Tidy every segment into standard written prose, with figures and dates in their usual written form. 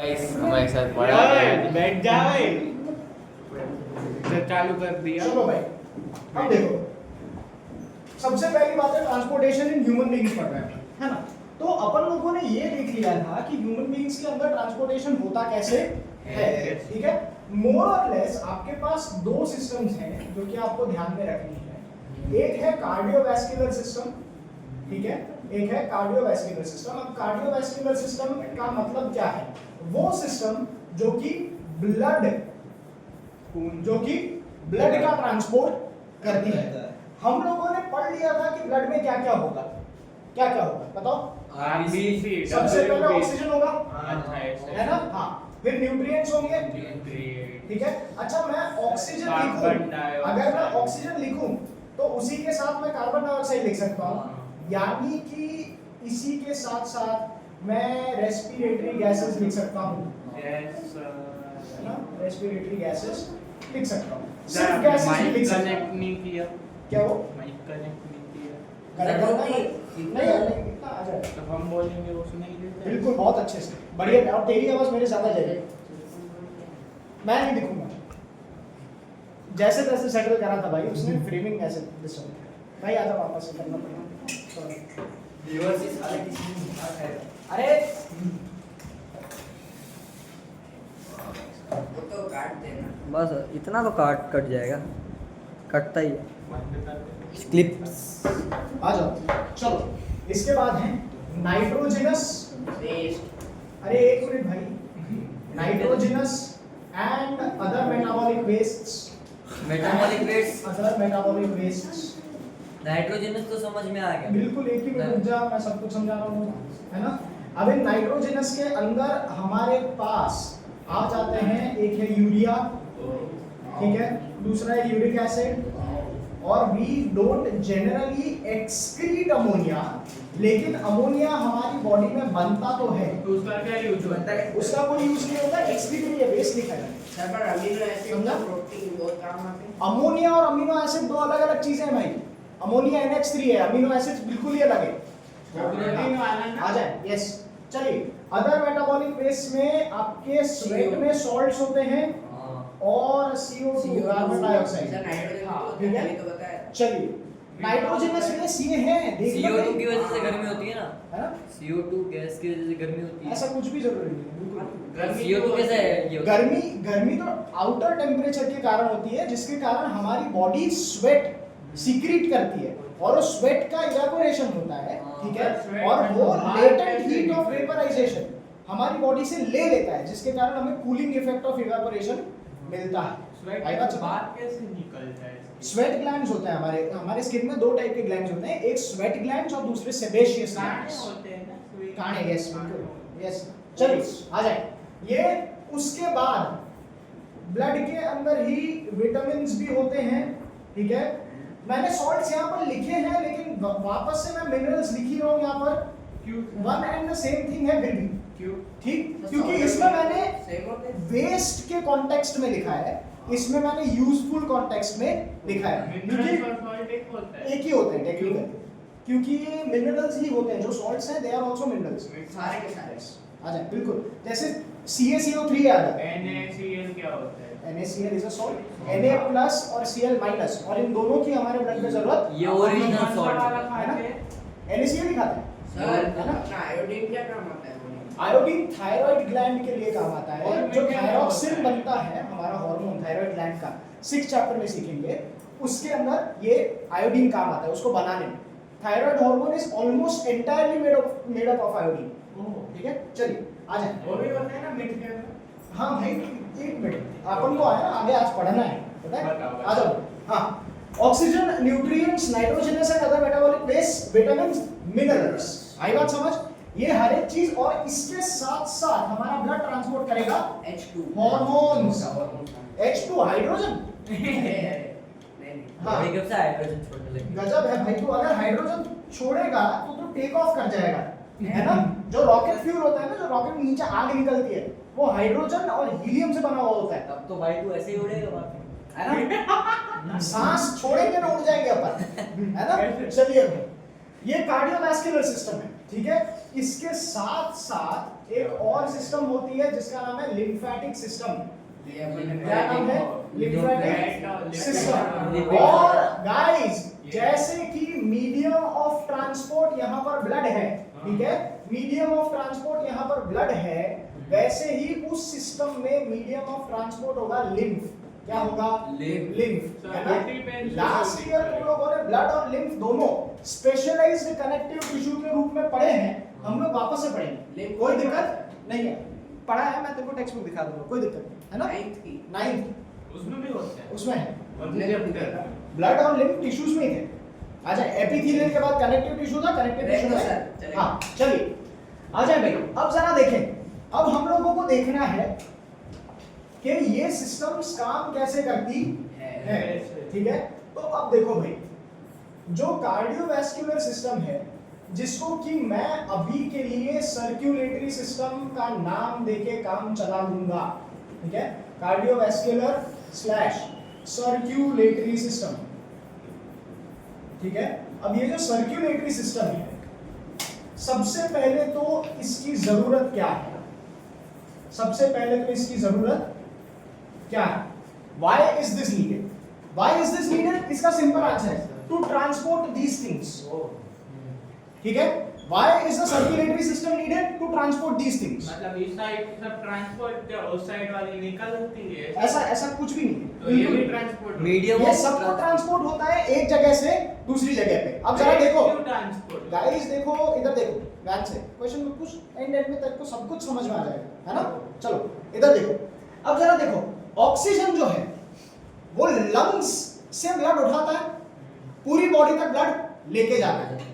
हमारे साथ बड़ा बैठ जाए चालू कर दिया। चलो भाई, अब देखो, सबसे पहली बात है ट्रांसपोर्टेशन इन ह्यूमन बीइंग्स पढ़ रहे हैं, है ना। तो अपन लोगों ने ये देख लिया था कि ह्यूमन बीइंग्स के अंदर ट्रांसपोर्टेशन होता कैसे है, ठीक है। मोर और लेस आपके पास दो सिस्टम्स हैं जो कि आपको ध्यान में रखनी है। एक है कार्डियोवैस्कुलर सिस्टम, ठीक है, एक है कार्डियोवैस्कुलर सिस्टम। अब कार्डियोवैस्कुलर सिस्टम का मतलब क्या है? वो सिस्टम जो कि ब्लड का ट्रांसपोर्ट करती है। हम लोगों ने पढ़ लिया था कि ब्लड में क्या क्या होगा, क्या क्या होगा बताओ। आरबीसी सबसे पहले ऑक्सीजन होगा, है ना, हाँ, फिर न्यूट्रिएंट्स होंगे, ठीक है। अच्छा, मैं ऑक्सीजन लिखूं, अगर मैं ऑक्सीजन लिखूं तो उसी के साथ मैं कार्बन डाइऑक्साइड लिख सकता हूं, यानी कि इसी के साथ साथ मैं रेस्पिरेटरी गैसेस लिख सकता हूं, है ना, रेस्पिरेटरी गैसेस लिख सकता हूं। सिर्फ गैसेस ही लिख सकता कनेक्ट नहीं किया, क्या वो माइक कनेक्ट नहीं किया, करेक्ट होगा नहीं इतना आ जाए तो हम बोलेंगे वो सुनाई देता है। बिल्कुल, बहुत अच्छे से, बढ़िया। और तेरी आवाज मेरे ज्यादा जाएगी, मैं नहीं दिखूंगा। जैसे तैसे सेटल करा था भाई उसने, फ्रेमिंग ऐसे डिस्टर्ब भाई, आजा वापस से करना पड़ेगा, सॉरी व्यूअर्स। इस साले किसी ने दिखा है, अरे वो तो काट देना। बस इतना तो कट जाएगा, कटता ही है। क्लिप्स आ जाओ। चलो, इसके बाद है नाइट्रोजनस, वेस्ट, अरे एक मिनट भाई, nitrogenous and other metabolic wastes, metabolic weights, other metabolic wastes. Nitrogenous तो समझ में आ गया। बिल्कुल, एक ही मिनट रुक जा, मैं सब कुछ समझा रहा हूँ, है ना। अब इन नाइट्रोजनस के अंदर हमारे पास आ जाते हैं, एक है यूरिया, ठीक है, दूसरा है यूरिक एसिड, और we don't generally excrete ammonia, लेकिन अमोनिया हमारी बॉडी में बनता तो है, तो उसका क्या यूज होता है? उसका कोई यूज नहीं होता, एक्सक्रीट नहीं है, वेस्ट लिखा है। सर पर अमीनो एसिड समझा? और प्रोटीन बहुत काम आते हैं। अमोनिया और अमीनो एसिड दो अलग अलग चीजें हैं भाई। अमोनिया NH3 है, अमीनो एसिड बिल्कुल ही अलग है। प्रोटीन वाला ना आ जाए, यस। चलिए, अदर मेटाबॉलिक वेस्ट में आपके स्वेट में सॉल्ट्स होते हैं और CO2 carbon dioxide, sir nitrogen हाँ, तो ठीक है। अभी तो बताया। चलिए, नाइट्रोजनस में ये है, देख लो CO2 की भाई, वजह से गर्मी होती है ना, है ना, CO2 गैस की वजह से गर्मी होती है। ऐसा कुछ भी जरूरी नहीं है, बिल्कुल। CO2 कैसे है ये होता है? गर्मी तो आउटर टेम्परेचर के कारण होती है, जिसके कारण हमारी बॉडी स्वेट सीक्रेट करती है, और उस स्वेट का इवेपोरेशन होता है, ठीक है, और वो लेटेंट हीट ऑफ वेपराइजेशन हमारी बॉडी से ले लेता है, जिसके कारण हमें कूलिंग इफेक्ट ऑफ इवेपोरेशन मिलता है। आएगा समझ? बात कैसे निकलता है? स्वेट ग्लैंड्स होते हैं हमारे स्किन में, दो टाइप के ग्लैंड्स होते हैं, एक स्वेट ग्लैंड्स और दूसरे सेबेशियस ग्लैंड्स। होते हैं ना, काने, यस बिल्कुल, यस। चलिए आ जाए, ये उसके बाद ब्लड के अंदर ही विटामिन्स भी होते हैं, ठीक है। मैंने सॉल्ट्स यहाँ पर लिखे हैं, लेकिन वापस से मैं मिनरल्स लिख ही रहा हूँ यहाँ पर, क्यों? One and the same thing है फिर भी, क्यों? ठीक, क्योंकि इसमें मैंने सेम होते हैं। वेस्ट के कॉन्टेक्स्ट में लिखा है, इसमें मैंने यूजफुल कॉन्टेक्स्ट में लिखा है, क्योंकि मिनरल्स और सॉल्ट एक होता है। एक ही होते हैं टेक्निकली, क्योंकि ये मिनरल्स ही होते हैं, जो सॉल्ट्स हैं दे आर आल्सो मिनरल्स। सारे के सारे। आ जाए, बिल्कुल, जैसे CaCO3 आ जाता है, NaCl क्या होता है? NaCl is a salt, Na plus और Cl माइनस, और इन दोनों की हमारे ब्लड में जरूरत ये ओरिजिनल कौन सा सॉल्ट वाला है। खाते हैं? NaCl ही खाते हैं, सर है ना। अपना आयोडीन क्या काम आता है? आयोडीन थायराइड ग्लैंड के लिए काम आता है, और जो क्या थायरॉक्सिन होता है? बनता है हमारा हार्मोन थायराइड ग्लैंड का, 6 चैप्टर में सीखेंगे, उसके अंदर ये आयोडीन काम आता है उसको बनाने में। Thyroid hormone is almost entirely made up of iodine, ठीक है। चलिए आ जाए, वो भी होता है ना मीट के अंदर? हाँ भाई, एक मिनट, अपन को आया ना आगे, आज पढ़ना है, पता है, बताओ। आ जाओ। हाँ, oxygen, nutrients, nitrogenous and other metabolic waste, vitamins, minerals, आई बात समझ। ये हर एक चीज, और इसके साथ साथ हमारा ब्लड ट्रांसपोर्ट करेगा H2 हार्मोन्स, H2 हाइड्रोजन, हाँ। बॉडी कब से हाइड्रोजन छोड़ने लगी? गजब है भाई, तो अगर हाइड्रोजन छोड़ेगा तो टेक ऑफ कर जाएगा, है ना। जो रॉकेट फ्यूल होता है ना, जो रॉकेट में नीचे आग निकलती है, वो हाइड्रोजन और हीलियम से बना हुआ होता है, तब तो भाई तू ऐसे ही उड़ेगा बाकी। है ना। सांस छोड़ेंगे ना उड़ जाएंगे अपन, है ना। चलिए भाई, ये कार्डियोवैस्कुलर सिस्टम है, ठीक है, इसके साथ साथ एक और सिस्टम होती है जिसका नाम है लिम्फेटिक सिस्टम। क्या नाम है? Lymphatic system. और गाइस जैसे कि मीडियम ऑफ ट्रांसपोर्ट यहाँ पर ब्लड है, ठीक है, मीडियम ऑफ ट्रांसपोर्ट यहाँ पर ब्लड है, वैसे ही उस सिस्टम में मीडियम ऑफ ट्रांसपोर्ट होगा लिम्फ। क्या होगा? लिम्फ। लास्ट ईयर तुम लोगों ने ब्लड और लिम्फ दोनों स्पेशलाइज्ड कनेक्टिव टिश्यू के रूप में पढ़े हैं, हम लोग वापस से पढ़ेंगे, कोई दिक्कत नहीं है। पढ़ा है, मैं तुमको टेक्स्ट बुक दिखा दूंगा, कोई दिक्कत नहीं है ना। 9th उसमें भी होता है, उसमें है है ब्लड और लिम्फ टिश्यूज में ही थे। अच्छा, एपिथेलियल के बाद कनेक्टिव टिश्यू था, कनेक्टिव टिश्यू में हाँ चलिए आ जाए भाई। अब जरा देखें, अब हम लोगों को देखना है कि ये सिस्टम्स काम कैसे करती है, ठीक है। तो अब देखो भाई, जो कार्डियोवैस्कुलर सिस्टम है, जिसको कि मैं अभी के लिए सर्कुलेटरी सिस्टम का नाम देके काम चला लूंगा, ठीक है, कार्डियोवैस्कुलर स्लैश सर्कुलेटरी सिस्टम, ठीक है। अब ये जो सर्कुलेटरी सिस्टम है, सबसे पहले तो इसकी जरूरत क्या है? सबसे पहले तो इसकी जरूरत क्या है? Why is this needed? Why is this needed? इसका सिंपल आंसर है to transport these things. ठीक है? Why is the circulatory system needed to transport these things? मतलब इस साइड सब ट्रांसपोर्ट उस साइड वाली निकलती है, ऐसा कुछ भी नहीं है। तो ये भी ट्रांसपोर्ट मीडियम ये सबको ट्रांसपोर्ट होता है एक जगह से दूसरी जगह पे। अब जरा देखो ट्रांसपोर्ट गाइस, देखो इधर देखो ध्यान से, क्वेश्चन में कुछ एंड में तक को सब कुछ समझ में आ जाएगा, है ना। चलो इधर देखो, अब जरा देखो, ऑक्सीजन जो है वो लंग्स से ब्लड उठाता है, पूरी बॉडी तक ब्लड लेके जाता है।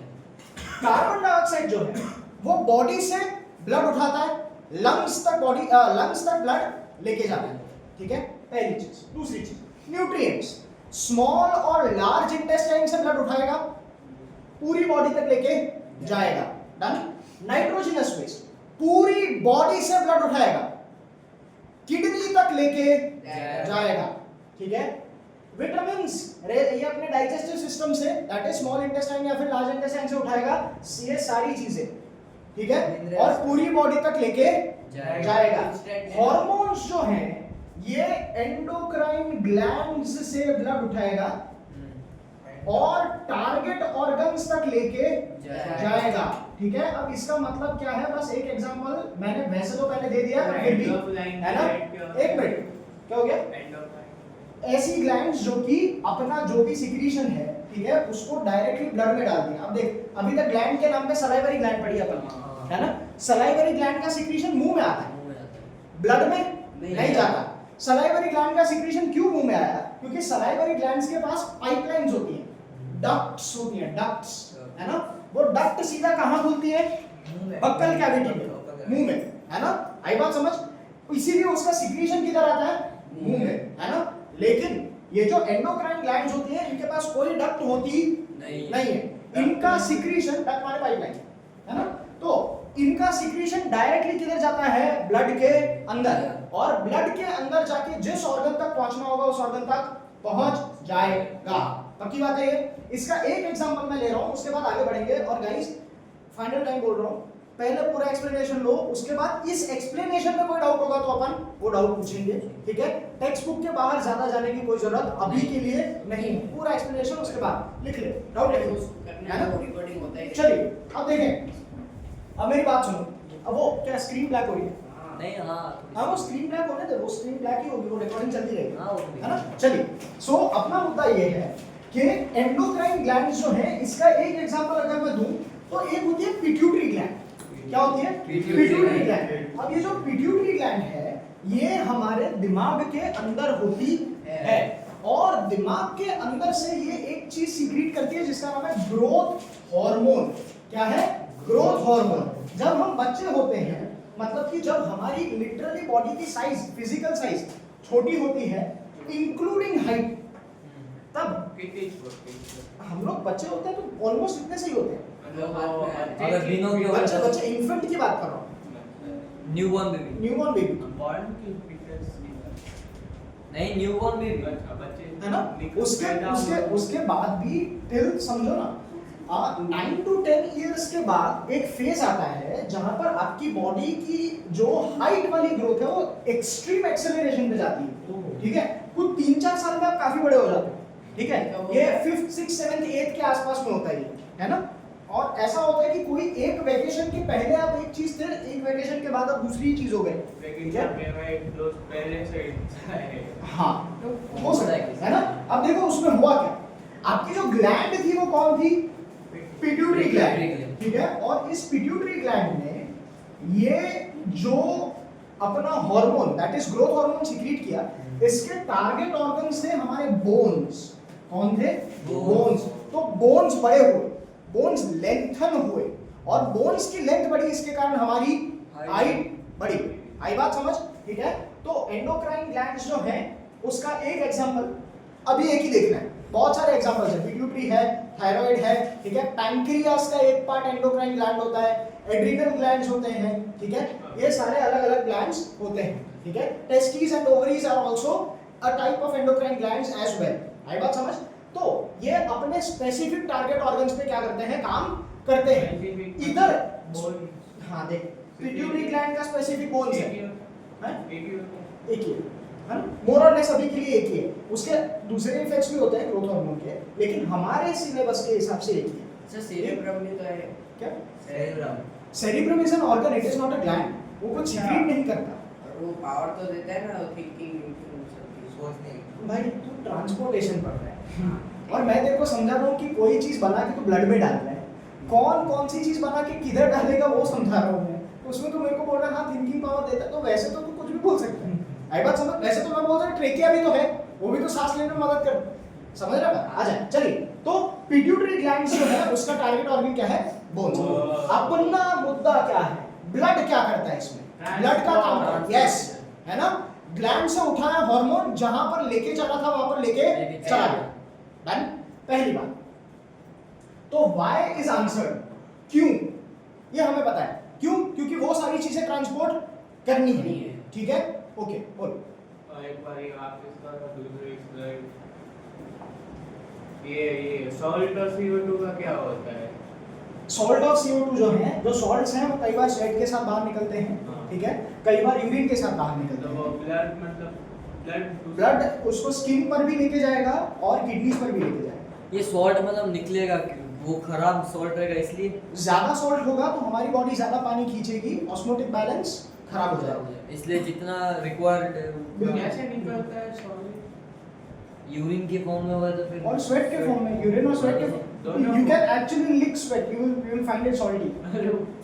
कार्बन डाइऑक्साइड जो है वो बॉडी से ब्लड उठाता है, लंग्स तक ब्लड लेके जाता है, ठीक है, पहली चीज। दूसरी चीज, न्यूट्रिएंट्स, स्मॉल और लार्ज इंटेस्टाइन से ब्लड उठाएगा, पूरी बॉडी तक लेके जाएगा, डन। नाइट्रोजनस वेस्ट पूरी बॉडी से ब्लड उठाएगा, किडनी तक लेके जाएगा, ठीक है। विटामिन्स ये अपने डाइजेस्टिव सिस्टम से, दैट इज स्मॉल इंटेस्टाइन या फिर लार्ज इंटेस्टाइन से उठाएगा, ये सारी चीजें, ठीक है, और पूरी बॉडी तक लेके जाएगा। हार्मोन्स जो हैं ये एंडोक्राइन ग्लैंड्स से ब्लड उठाएगा और टारगेट ऑर्गन्स तक लेके जाएगा, ठीक है। अब इसका मतलब क्या है, बस एक एग्जांपल मैंने वैसे तो पहले दे दिया, फिर भी है ना। एक मिनट, क्या हो गया? ऐसी ग्लैंड्स जो कि अपना जो भी सिक्रीशन है, ठीक है, उसको डायरेक्टली ब्लड में डाल दिया। अब देख, अभी तक ग्लैंड के नाम पे सलाइवरी ग्लैंड पढ़ी अपन, है ना। सलाइवरी ग्लैंड का सिक्रीशन मुंह में आता है, ब्लड में नहीं जाता। सलाइवरी ग्लैंड का सिक्रीशन क्यों मुंह में आया? क्योंकि सलाइवरी ग्लैंड्स के पास पाइपलाइंस होती हैं, डक्ट्स होती हैं, डक्ट्स, है ना। वो डक्ट सीधा कहां खुलती है? बक्कल कैविटी में, मुंह में, है ना। आई बात समझ? इसीलिए उसका सिक्रीशन किधर आता है? मुंह में, है ना। लेकिन ये जो एंडोक्राइन ग्लैंड्स होती हैं, इनके पास कोई डक्ट होती नहीं है। इनका सिक्रीशन, डक्ट माने पाइपलाइन, है ना, तो इनका सिक्रीशन डायरेक्टली किधर जाता है? ब्लड के अंदर, और ब्लड के अंदर जाके जिस ऑर्गन तक पहुंचना होगा उस ऑर्गन तक पहुंच जाएगा। पक्की बात है ये। इसका एक एग्जांपल मैं ले रहा हूं, उसके बाद आगे बढ़ेंगे। और गाइस फाइनल टाइम बोल रहा हूं, पहले पूरा एक्सप्लेनेशन लो, उसके बाद इस एक्सप्लेनेशन में कोई डाउट होगा तो अपन वो डाउट पूछेंगे, ठीक है। टेक्स्ट बुक के बाहर ज्यादा जाने की कोई जरूरत अभी के लिए नहीं, पूरा एक्सप्लेनेशन उसके बाद लिख ले, डाउट लिख लो, है ना। रिकॉर्डिंग होता है। चलिए अब देखें, अब मेरी बात सुनो। अब वो क्या स्क्रीन ब्लैक हो रही है? नहीं, हाँ हाँ वो स्क्रीन ब्लैक होने दे, वो स्क्रीन ब्लैक ही होगी, वो रिकॉर्डिंग चलती रहेगी, हाँ, वो भी। है ना। चलिए, सो अपना मुद्दा ये है कि एंडोक्राइन ग्लैंड्स जो है, इसका एक एग्जांपल अगर मैं दूं तो एक होती है पिट्यूटरी ग्लैंड। क्या होती है? Pituitary gland. अब ये जो पिट्यूटरी ग्लैंड है, ये हमारे दिमाग के अंदर होती है, और दिमाग के अंदर से ये एक चीज सीक्रेट करती है जिसका नाम है ग्रोथ हार्मोन। क्या है? Growth hormone. जब हम बच्चे होते हैं, मतलब कि जब हमारी लिटरली बॉडी की साइज, फिजिकल साइज छोटी होती है, इंक्लूडिंग हाइट, तब हम लोग बच्चे होते हैं तो ऑलमोस्ट इतने से ही होते हैं। अगर दिनों की बच्चे इन्फेंट की बात कर रहा हूँ, न्यूबॉर्न बेबी, न्यूबॉर्न बेबी, नहीं न्यूबॉर्न बेबी है ना। उसके बाद भी टिल समझो ना, 9 to 10 इयर्स के बाद एक फेज आता है जहां पर आपकी बॉडी की जो हाइट वाली ग्रोथ है वो एक्सट्रीम एक्सेलरेशन पे जाती है, ठीक है। कुछ 3-4 साल में आप काफी बड़े हो जाते हो, ठीक है। ये 5th 6th 7th 8th के आसपास में होता है ना। और ऐसा होता है कि कोई एक वेकेशन के पहले आप एक चीज थे, एक वेकेशन के बाद आप दूसरी चीज हो गए, ठीक है। मेरा एक दोस्त पहले से है। हाँ, हो सकता है ना। अब देखो उसमें हुआ क्या, आपकी जो ग्लैंड थी वो कौन थी, पिट्यूटरी ग्लैंड, ठीक है। और इस पिट्यूटरी ग्लैंड ने ये जो अपना hormone that is growth hormone secrete किया, इसके टारगेट ऑर्गन्स थे हमारे बोन्स। कौन थे, बोन्स। तो बोन्स बड़े हुए, बोन्स लेंथन हुए, और बोन्स की लेंथ बढ़ी, इसके कारण हमारी हाइट बढ़ी। आई बात समझ, ठीक है। तो एंडोक्राइन ग्लैंड्स जो है उसका एक एग्जांपल अभी एक ही देखना है, बहुत सारे एग्जांपल्स है। पिट्यूटरी है, थायराइड है, ठीक है। पैंक्रियास का एक पार्ट एंडोक्राइन ग्लैंड होता है, एड्रिनल ग्लैंड्स होते हैं, ठीक है। ये सारे अलग अलग ग्लैंड्स होते हैं, ठीक है। Testis and ovaries are also a type of endocrine glands as well. आई बात समझ। तो ये अपने स्पेसिफिक टारगेट ऑर्गन्स पे क्या करते हैं, काम करते हैं। इधर हाँ देख, पिट्यूटरी ग्लैंड का स्पेसिफिक बोन्स है, एक ही है ना, मोर और लेस अभी के लिए एक ही है। उसके दूसरे इफेक्ट्स भी होते हैं ग्रोथ हार्मोन के, लेकिन हमारे सिलेबस के हिसाब से एक ही है। अच्छा सेरेब्रम भी तो है क्या, cerebrum is an organ, it is not a gland. वो कुछ सीक्रेट नहीं करता वो पावर तो देता है ना, थिंकिंग सोचने। भाई। तू ट्रांसपोर्टेशन पढ़ रहा है और मैं तेरे को समझा रहा हूँ कि कोई चीज बना के तू ब्लड में डाल रहा है, कौन कौन सी चीज बना के किधर डालेगा वो समझा रहा हूँ मैं। उसमें तू मेरे को बोल रहा है हाँ थिंकिंग पावर देता है, तो वैसे तो तू कुछ भी बोल सकता है। आई बात समझ। वैसे तो मैं बोल रहा हूँ ट्रेकिया भी तो है, वो भी तो सांस लेने में मदद कर, समझ रहा है। आ जाए चलिए। तो पिट्यूटरी ग्लैंड जो है उसका टारगेट ऑर्गन क्या है, बोन्स। अपना मुद्दा क्या है, ब्लड क्या करता है इसमें, ब्लड का काम, यस, है ना। ग्लैंड से उठाया हार्मोन, जहां पर लेके जाना था वहां पर लेके चला गया। डन, पहली बात। तो व्हाई इज आंसर, क्यों, ये हमें पता है क्यों, क्योंकि वो सारी चीजें ट्रांसपोर्ट करनी है, ठीक है। ओके बोल। एक बार आप इसका दूसरे ये सॉल्ट और CO2 का क्या होता है। सॉल्ट और CO2 जो है, जो सॉल्ट्स हैं वो कई बार स्वेट के साथ बाहर निकलते हैं, ठीक है। कई बार यूरिन के साथ बाहर निकलते तो हैं। ब्लड मतलब ब्लड उसको स्किन पर भी लेके जाएगा और किडनीज पर भी लेके जाएगा। ये सॉल्ट मतलब निकलेगा क्यों? वो खराब सॉल्ट रहेगा इसलिए। ज्यादा सॉल्ट होगा तो हमारी बॉडी ज्यादा पानी खींचेगी, ऑस्मोटिक बैलेंस खराब हो जाएगा, इसलिए जितना रिक्वायर्ड कैसे निकलता है सॉल्ट, यूरिन के फॉर्म में होगा तो फिर और स्वेट के फॉर्म में, यूरिन और स्वेट के form. You can actually lick sweat, you will find it salty.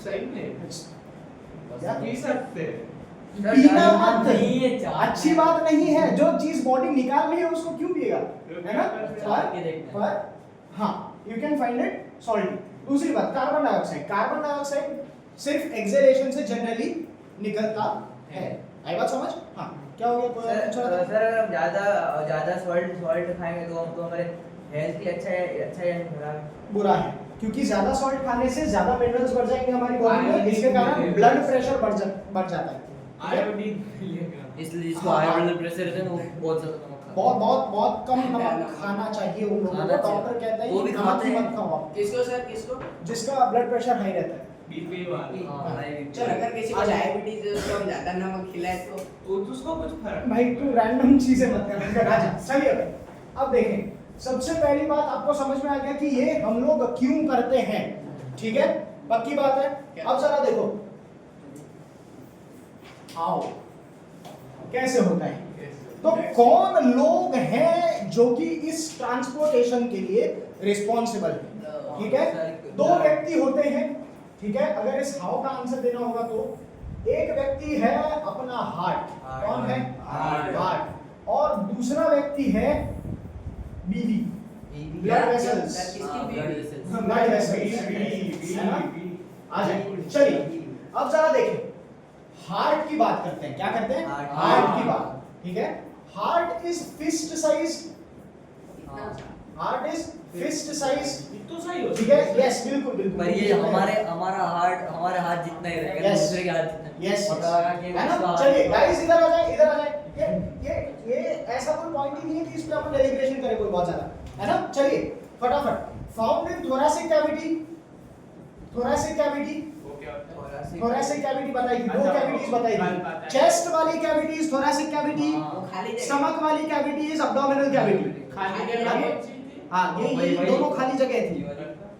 सही में क्या पी सकते हैं, पीना मत, नहीं है, चाट अच्छी बात नहीं है। जो चीज बॉडी निकाल रही है उसको क्यों पिएगा, है ना। चाट के देखना है। पर हाँ, you can find it salty. दूसरी बात, कार्बन डाइऑक्साइड। कार्बन डाइऑक्साइड सिर्फ एक्सहेलेशन से जनरली निकलता है। आई बात समझ। हाँ, क्या हो गया, सर अगर हम ज़्यादा सॉल्ट खाएंगे तो हमको हमारे हेल्थ के अच्छा है या खराब, बुरा है, क्योंकि ज्यादा सॉल्ट खाने से ज्यादा मिनरल्स बढ़ जाएंगे हमारी बॉडी में, इसके कारण ब्लड प्रेशर बढ़ जाता है। आयोडीन इसलिए जिसको हाँ, हाई हाँ। ब्लड प्रेशर रहता है ना, वो बहुत ज्यादा नमक खाता है। बहुत कम नमक खाना चाहिए उन लोगों को। खाना चाहिए। डॉक्टर कहते हैं वो भी कि खाते नमक हैं। मत खाओ आप, किसको सर, किसको? जिसका ब्लड प्रेशर हाई रहता है। बीपी वाली। हाँ, high चल अगर किसी को डायबिटीज है उसको हम ज्यादा नमक खिलाए तो उसको कुछ फर्क भाई तू रैंडम चीजें मत कर, राजा। चलिए अब देखें, सबसे पहली बात आपको समझ में आ गया कि ये हम लोग क्यों करते हैं, ठीक है, पक्की बात है। अब जरा देखो, आओ कैसे होता है। तो कौन लोग हैं जो कि इस ट्रांसपोर्टेशन के लिए रिस्पॉन्सिबल है, ठीक है। दो व्यक्ति होते हैं, ठीक है। अगर इस हाउ का आंसर देना होगा तो एक व्यक्ति है अपना हार्ट, कौन है, हार्ट, और दूसरा व्यक्ति है बीवी, ब्लड वेसल्स, ब्लड वेसल्स। आ जाइए, चलिए अब जरा देखें, हार्ट की बात करते हैं। क्या करते हैं, हार्ट की बात, ठीक है। Heart is fist size, heart is fist size, तो सही हो, ठीक है। यस, बिल्कुल बिल्कुल। पर ये हमारा हाथ जितना ही रहेगा, Yes. दूसरे के हाथ जितना। यस, पता लगा कि है ना। उसका चलिए हाथ- गाइस इधर आ जाए, इधर आ जाए। ये ऐसा कोई पॉइंट ही नहीं है कि इस पे अपन डेलिब्रेशन करें कोई बहुत ज्यादा, है ना। चलिए फटाफट, found in thoracic cavity. Thoracic cavity, वो क्या होता है? थोरैसिक कैविटी बताएगी, दो अच्छा, कैविटीज वो बताएगी। पता है। चेस्ट वाली कैविटी इज थोरैसिक कैविटी, वो खाली जगह। स्टमक वाली कैविटी इज अब्डोमिनल कैविटी। खाली खाली जगह जगह। होती थी? हाँ, ये वही- दोनों खाली जगह थी,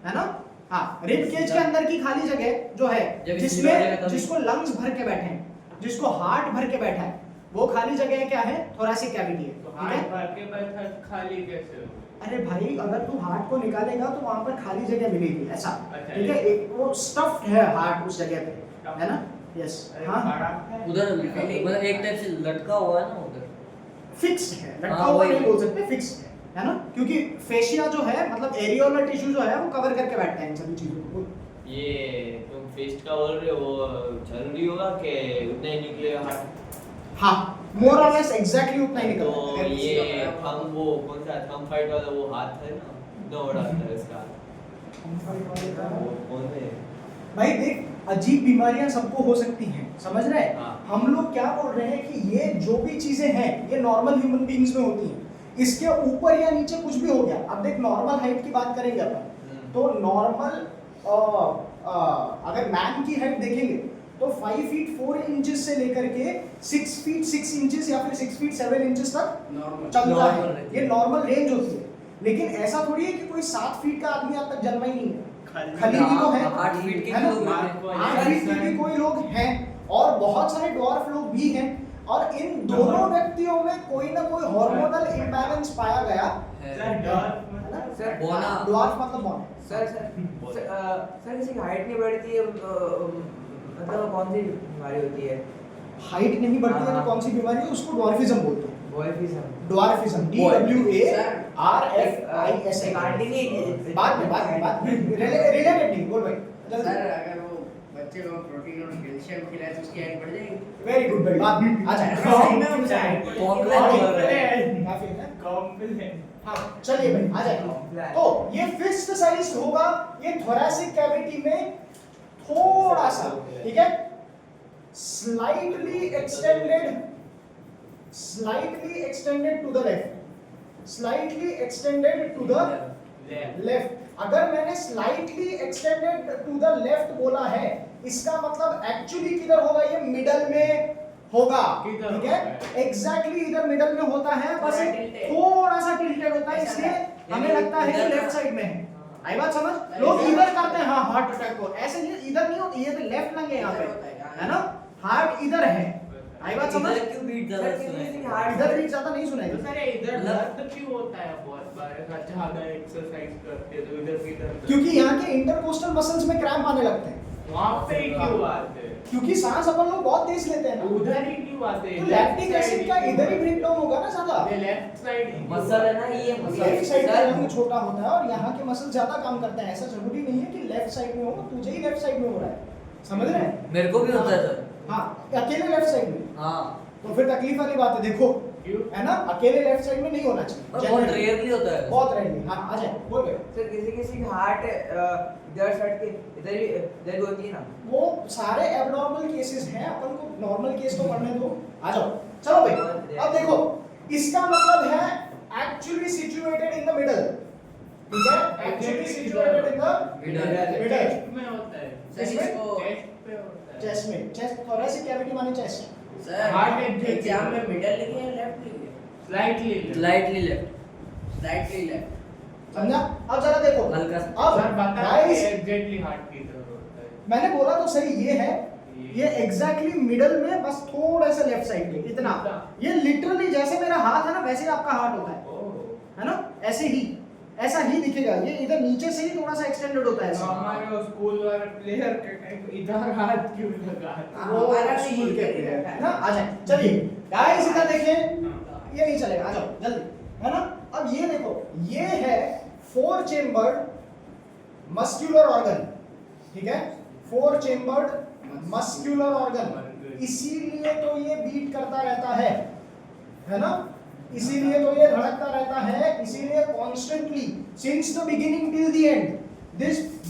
है ना? हाँ, रिब केज के अंदर की खाली जगह जो है, जब जिसमें इसी जगह जिसको लंग्स भर के बैठे हैं, जिसको हार्ट भर के बैठा है, वो खाली जगह क्या है? थोरैसिक कैविटी है। तो ठीक हार्ट है? भर के बैठा खाली कैसे हो? अरे भाई, अगर तू हार्ट को निकालेगा तो वहां पर खाली जगह मिलेगी, ऐसा। अच्छा, ठीक है? एक वो स्टफ्ड है हार्ट उस जगह पे, है ना? यस। अरे हाँ, बड़ा है। उधर मतलब एक टाइप से लटका हुआ है ना उधर। फिक्स्ड है, लटका हाँ, हुआ वही- नहीं बोल सकते, फिक्स्ड है ना? क्योंकि फेशिया जो है, मतलब एरियोलर टिश्यू जो है, वो कवर करके बैठता है इन सभी चीजों को। ये तुम फिस्ट का बोल रहे हो, वो जरूरी होगा कि उतना ही निकलेगा हार्ट? हाँ, मोर और लेस एग्जैक्टली उतना ही निकल तो रहा है। ये थम, वो कौन सा थम फाइट वाला वो हाथ है ना, कितना बड़ा आता है इसका? वो कौन है? भाई देख, अजीब बीमारियां सबको हो सकती हैं, समझ रहे हैं? हाँ। हम लोग क्या बोल रहे हैं कि ये जो भी चीजें हैं, ये नॉर्मल ह्यूमन बीइंग्स में होती हैं। इसके ऊपर या नीचे कुछ भी हो गया, अब देख नॉर्मल हाइट की बात करेंगे अपन, तो नॉर्मल अगर मैन की हाइट देखेंगे तो 5 फीट 4 इंचेस से लेकर के 6 फीट 6 इंचेस या फिर 6 फीट 7 इंचेस तक नॉर्मल। चलता Normal है। रहती ये है। नॉर्मल रेंज होती है, लेकिन ऐसा थोड़ी है कि कोई 7 फीट का आदमी आज तक जन्मा ही नहीं है। खाली खली भी तो है, 8 फीट के है ना? भी लोग रहते हैं। 8 फीट के भी कोई लोग हैं, और बहुत सारे ड्वार्फ लोग भी हैं, और इन दोनों व्यक्तियों में कोई ना कोई हार्मोनल इम्बैलेंस पाया गया। सर डर मतलब सर बोना। ड्वार्फ मतलब कौन है? सर किसी की हाइट नहीं बढ़ती है, मतलब कौन सी बीमारी होती है? हाइट नहीं बढ़ती है तो हाँ। कौन सी बीमारी है? उसको ड्वार्फिज्म बोलते हैं। बॉयफिज्म। Dwarfism, DWARFISM। एक आंटी नहीं बात में रिलेटेड नहीं बोल भाई, सर अगर वो बच्चे को प्रोटीन और कैल्शियम खिलाए तो उसकी हाइट बढ़ जाएगी। वेरी गुड भाई, बात में आ जाए। काफी है। कॉम्प्लेन। हाँ, चलिए भाई, आ जाए। तो ये फिस्ट साइज होगा, ये थोरैसिक कैविटी में थोड़ा सा, ठीक है, slightly extended to the left, slightly extended to the left. अगर मैंने slightly extended to the left बोला है, इसका मतलब एक्चुअली किधर होगा? ये मिडल में होगा, किधर ठीक है? होगा? एग्जैक्टली इधर मिडल में होता है, बस थोड़ा एक tilted। थोड़ा सा टिल्टेड होता है, ऐसा इसलिए है। हमें लगता है कि इधर- लेफ्ट साइड में है। आई बात समझ? नहीं, लोग इधर- इधर करते हैं, हाँ, हार्ट अटैक को ऐसे नहीं, इधर नहीं होती, ये तो लेफ्ट लंग है यहाँ इधर होता पे, है, है ना? हार्ट इधर है। आई बात समझ? इधर क्यों बीट ज्यादा सर, किसी की सुनाई? हार्ट इधर भी ज्यादा नहीं सुनाई तो देती। सर इधर मतलब- दर्द क्यों होता है बहुत बार? ज्यादा एक्सरसाइज करते तो इधर भी दर्द। क्योंकि यहाँ के इंटरकोस्टल मसल्स में क्रैम्प आने लगते हैं, वहां पे ही क्यों आते हैं? क्योंकि सांस अपन लोग बहुत तेज लेते हैं ना, उधर ही क्यों आते हैं? तो लैक्टिक एसिड का इधर ही ब्रेक डाउन होगा ना ज्यादा। लेफ्ट साइड ही क्यों मसल है ना, आते ये हैं? मसल। लेफ्ट साइड का सर- रंग छोटा होता है और यहाँ के मसल ज्यादा काम करते हैं। ऐसा जरूरी नहीं है कि लेफ्ट साइड में हो, तुझे ही लेफ्ट साइड में हो रहा है, समझ रहे हैं? मेरे को भी होता है सर। हाँ, अकेले लेफ्ट साइड में, हाँ, तो फिर तकलीफ वाली बात है। देखो, क्यों? है ना, अकेले लेफ्ट साइड में नहीं होना और चाहिए, बहुत Generally। रेयरली होता है। बहुत रेयरली। हाँ, आ जाए, बोल भाई। सर किसी की हार्ट इधर साइड के इधर भी होती है ना? वो सारे एबनॉर्मल केसेस हैं, अपन को नॉर्मल केस तो पढ़ने दो। आ जाओ, चलो भाई। अब देखो, इसका मतलब है actually situated in the middle, ठीक है? Actually situated in the middle. Chest में होता है। सर इसको चेस्ट पे होता है। चेस्ट में, चेस्ट थोरैसिक कैविटी माने chest. Sir Heart exactly। Exam में मिडल लिखे हैं लेफ्ट लिखे? Slightly lightly left. Slightly left. समझा? अब जरा देखो, हल्का सा। अब सर बता गाइस, एग्जैक्टली हार्ट की तरफ होता है। मैंने बोला तो सही, ये है, ये एग्जैक्टली मिडल में, बस थोड़ा सा लेफ्ट साइड पे, इतना। ये लिटरली जैसे मेरा हाथ है ना, वैसे ही आपका हार्ट होता है, ओह। है ना? ऐसे ही, ऐसा ही दिखेगा। ये इधर नीचे से ही थोड़ा सा एक्सटेंडेड होता है तो ऐसा। हमारे वो स्कूल वाले प्लेयर के टाइम इधर हाथ क्यों लगा? वो हमारा भी स्कूल के यही player, रखा है। है ना? आ जाए, चलिए गाइस, इधर देखिए, हाँ। ये नहीं चलेगा, आ जाओ जल्दी, है ना? अब ये देखो, ये है 4 चेम्बर्ड मस्कुलर ऑर्गन, ठीक है? 4 चेम्बर्ड मस्कुलर ऑर्गन, इसीलिए तो ये बीट करता रहता है ना? इसीलिए तो ये धड़कता रहता है, इसीलिए constantly since the beginning till the end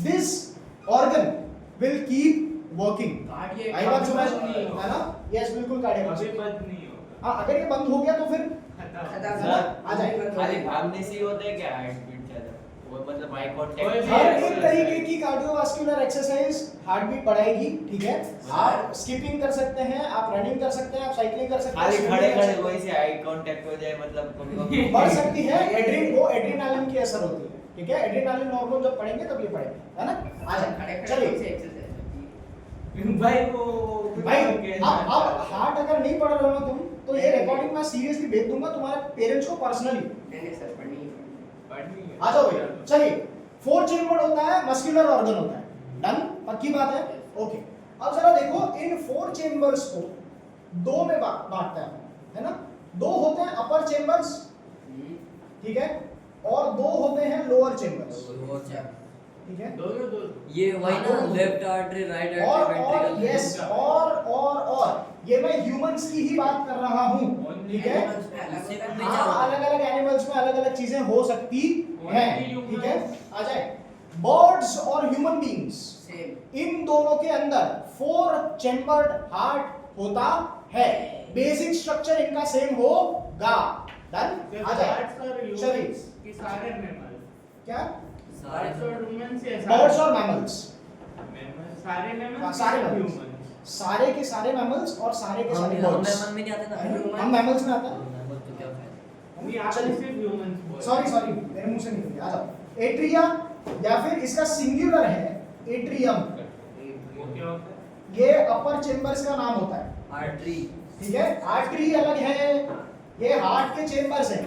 this organ will keep working. Cardiac आई बात समझ नहीं होगा। है ना? यस, बिल्कुल कार्डियक। अभी बंद नहीं होगा। हाँ, अगर ये बंद हो गया तो फिर खत्म। खत्म। है ना? आ जाए। खाली भागने से ही होता है क्या हार्ट बीट ज्यादा? वो मतलब आई कोई कांटेक्ट भी हर एक exercise। तरीके की कार्डियोवास्कुलर एक्सरसाइज हार्ट बीट बढ़ाएगी, ठीक है। आप स्किपिंग कर सकते हैं, आप रनिंग कर सकते हैं, आप साइकिलिंग कर सकते हैं, खाली swimming खड़े कर खड़े सकते वहीं हैं। से आई कांटेक्ट हो जाए मतलब कभी बढ़ सकती है, एड्रेनालिन की असर होती है, ठीक है। एड्रेनालिन हार्मोन जब पढ़ेंगे तब ये पढ़ेंगे, है ना। आ खड़े जाए, खड़े चलिए से एक्सरसाइज भाई वो भाई। अब हार्ट अगर नहीं पढ़ रहे हो ना तुम, तो ये रिकॉर्डिंग मैं सीरियसली भेज दूंगा तुम्हारे पेरेंट्स को पर्सनली। नहीं सर पढ़नी है। पढ़नी है। आ जाओ भैया, चलिए। 4 चेम्बर होता है, मस्कुलर ऑर्गन होता है, डन, पक्की बात है, ओके। अब जरा देखो, इन 4 चेम्बर्स को 2 में बांटते हैं, है ना। 2 होते हैं अपर चेम्बर्स, ठीक है, और 2 होते हैं लोअर चेम्बर्स, ठीक है। दोनों दो ये वही ना, हाँ, लेफ्ट आर्टरी राइट और आर्टरी वेंट्रिकल। यस, और ये मैं ह्यूमंस की ही बात कर रहा हूं, ठीक है। हाँ, अलग अलग एनिमल्स में अलग अलग चीजें हो सकती हैं, ठीक है। आ जाए, बर्ड्स और ह्यूमन बीइंग्स, सेम इन दोनों के अंदर 4 चेम्बर्ड हार्ट होता है। बेसिक स्ट्रक्चर इनका सेम होगा, डन। आ जाए, चलिए। कि सारे मैमल क्या? बर्ड्स और ह्यूमंस या बर्ड्स और मैमल्स, मैमल सारे मैमल हाँ, सारे mammals। ह्यूमंस सारे के सारे मैमल्स और सारे के सारे हम बर्ड्स। मन में नहीं आते ना। हम मैमल्स में आता है। मैमल तो क्या है? नहीं आपने चलिए। सिर्फ ह्यूमंस बोला सॉरी मेरे मुंह से निकल गया, आ जाओ। एट्रिया, या फिर इसका सिंगुलर है एट्रियम, वो क्या होता है ये अपर चेम्बर्स का नाम होता है, आर्टरी। ठीक है। आर्टरी अलग है, ये हार्ट के चेम्बर्स हैं,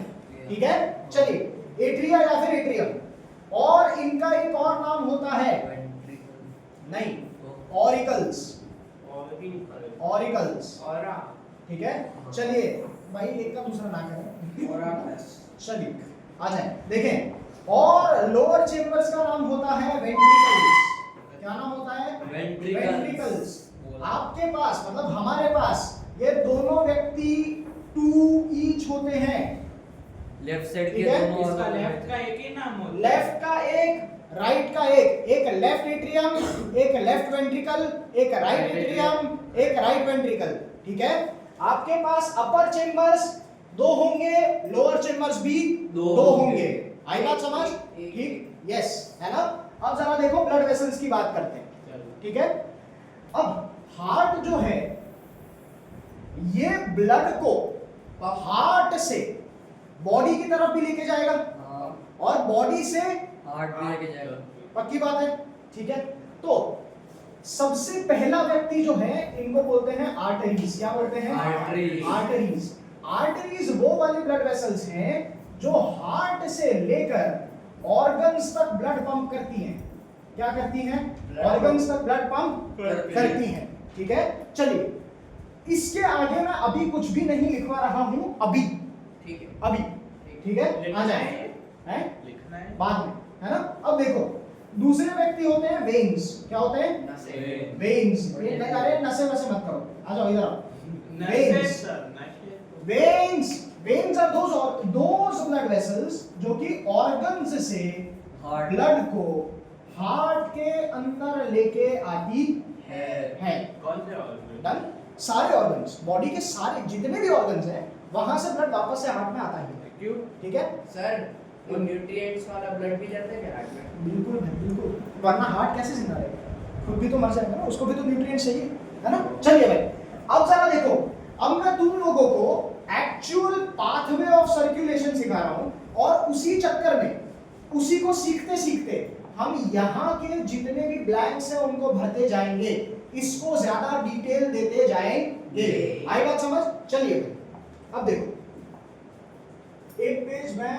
ठीक है। चलिए, एट्रिया या फिर एट्रियम, और इनका एक और नाम होता है, वेंट्रिकल। नहीं, ऑरिकल्स, और भी ऑरिकल्स, और ठीक है। चलिए भाई, एक का दूसरा ना करें, चलिए आ जाए, देखें। और लोअर चेम्बर्स का नाम होता है वेंट्रिकल्स। क्या नाम होता है? वेंट्रिकल्स। आपके पास मतलब हमारे पास ये दोनों व्यक्ति 2 ईच होते हैं, लेफ्ट साइड के ठीक है, दोनों इसका organ लेफ्ट होते का हैं। एक ही नाम होता है लेफ्ट का एक, राइट का एक लेफ्ट एट्रियम, एक लेफ्ट वेंट्रिकल, एक राइट एट्रियम, एक राइट वेंट्रिकल, ठीक है। आपके पास अपर चेम्बर्स 2 होंगे, लोअर चेम्बर्स भी 2 होंगे। आई बात समझ? ठीक, यस, है ना। अब जरा देखो, ब्लड वेसल्स की बात करते हैं, चलो ठीक है। अब हार्ट जो है, ये ब्लड को हार्ट से बॉडी की तरफ भी लेके जाएगा, हाँ, और बॉडी से हार्ट भी लेके जाएगा। पक्की बात है, ठीक है। तो सबसे पहला व्यक्ति जो है, इनको बोलते हैं आर्टरीज। क्या बोलते हैं? आर्टरीज। आर्टरीज। आर्टरीज वो वाली ब्लड वेसल्स हैं जो हार्ट से लेकर ऑर्गन्स तक ब्लड पंप करती हैं। क्या करती हैं? ऑर्गन्स तक ब्लड पंप करती हैं, ठीक है। चलिए, इसके आगे मैं अभी कुछ भी नहीं लिखवा रहा हूं, अभी, ठीक है अभी, ठीक है। आ लिखना जाए, है हैं? लिखना है बाद में, है ना। अब देखो, दूसरे व्यक्ति होते हैं वेन्स। क्या होते हैं? नसे वेन्स। ये अरे नसे वसे मत करो, आ जाओ इधर आओ। नशे Veins. सर नशे veins are those blood vessels जो कि ऑर्गन्स से हार्ट ब्लड को हार्ट के अंदर लेके आती है। कौन से ऑर्गन डन। सारे ऑर्गन्स, बॉडी के सारे जितने भी ऑर्गन्स हैं, वहां से ब्लड वापस से हार्ट में आता है, क्यों ठीक है। सर वो न्यूट्रिएंट्स वाला ब्लड भी जाता है क्या हार्ट में? बिल्कुल बिल्कुल, वरना हार्ट कैसे जिंदा रहेगा? खुद भी तो मर जाएगा ना, उसको भी तो न्यूट्रिएंट्स चाहिए, है ना। चलिए भाई, अब जरा देखो, अब मैं तुम लोगों को एक्चुअल पाथवे ऑफ सर्कुलेशन सिखा रहा हूं, और उसी चक्कर में, उसी को सीखते सीखते हम यहाँ के जितने भी ब्लैंक्स हैं उनको भरते जाएंगे, इसको ज्यादा डिटेल देते जाएंगे। आई बात समझ? चलिए अब देखो, एक पेज मैं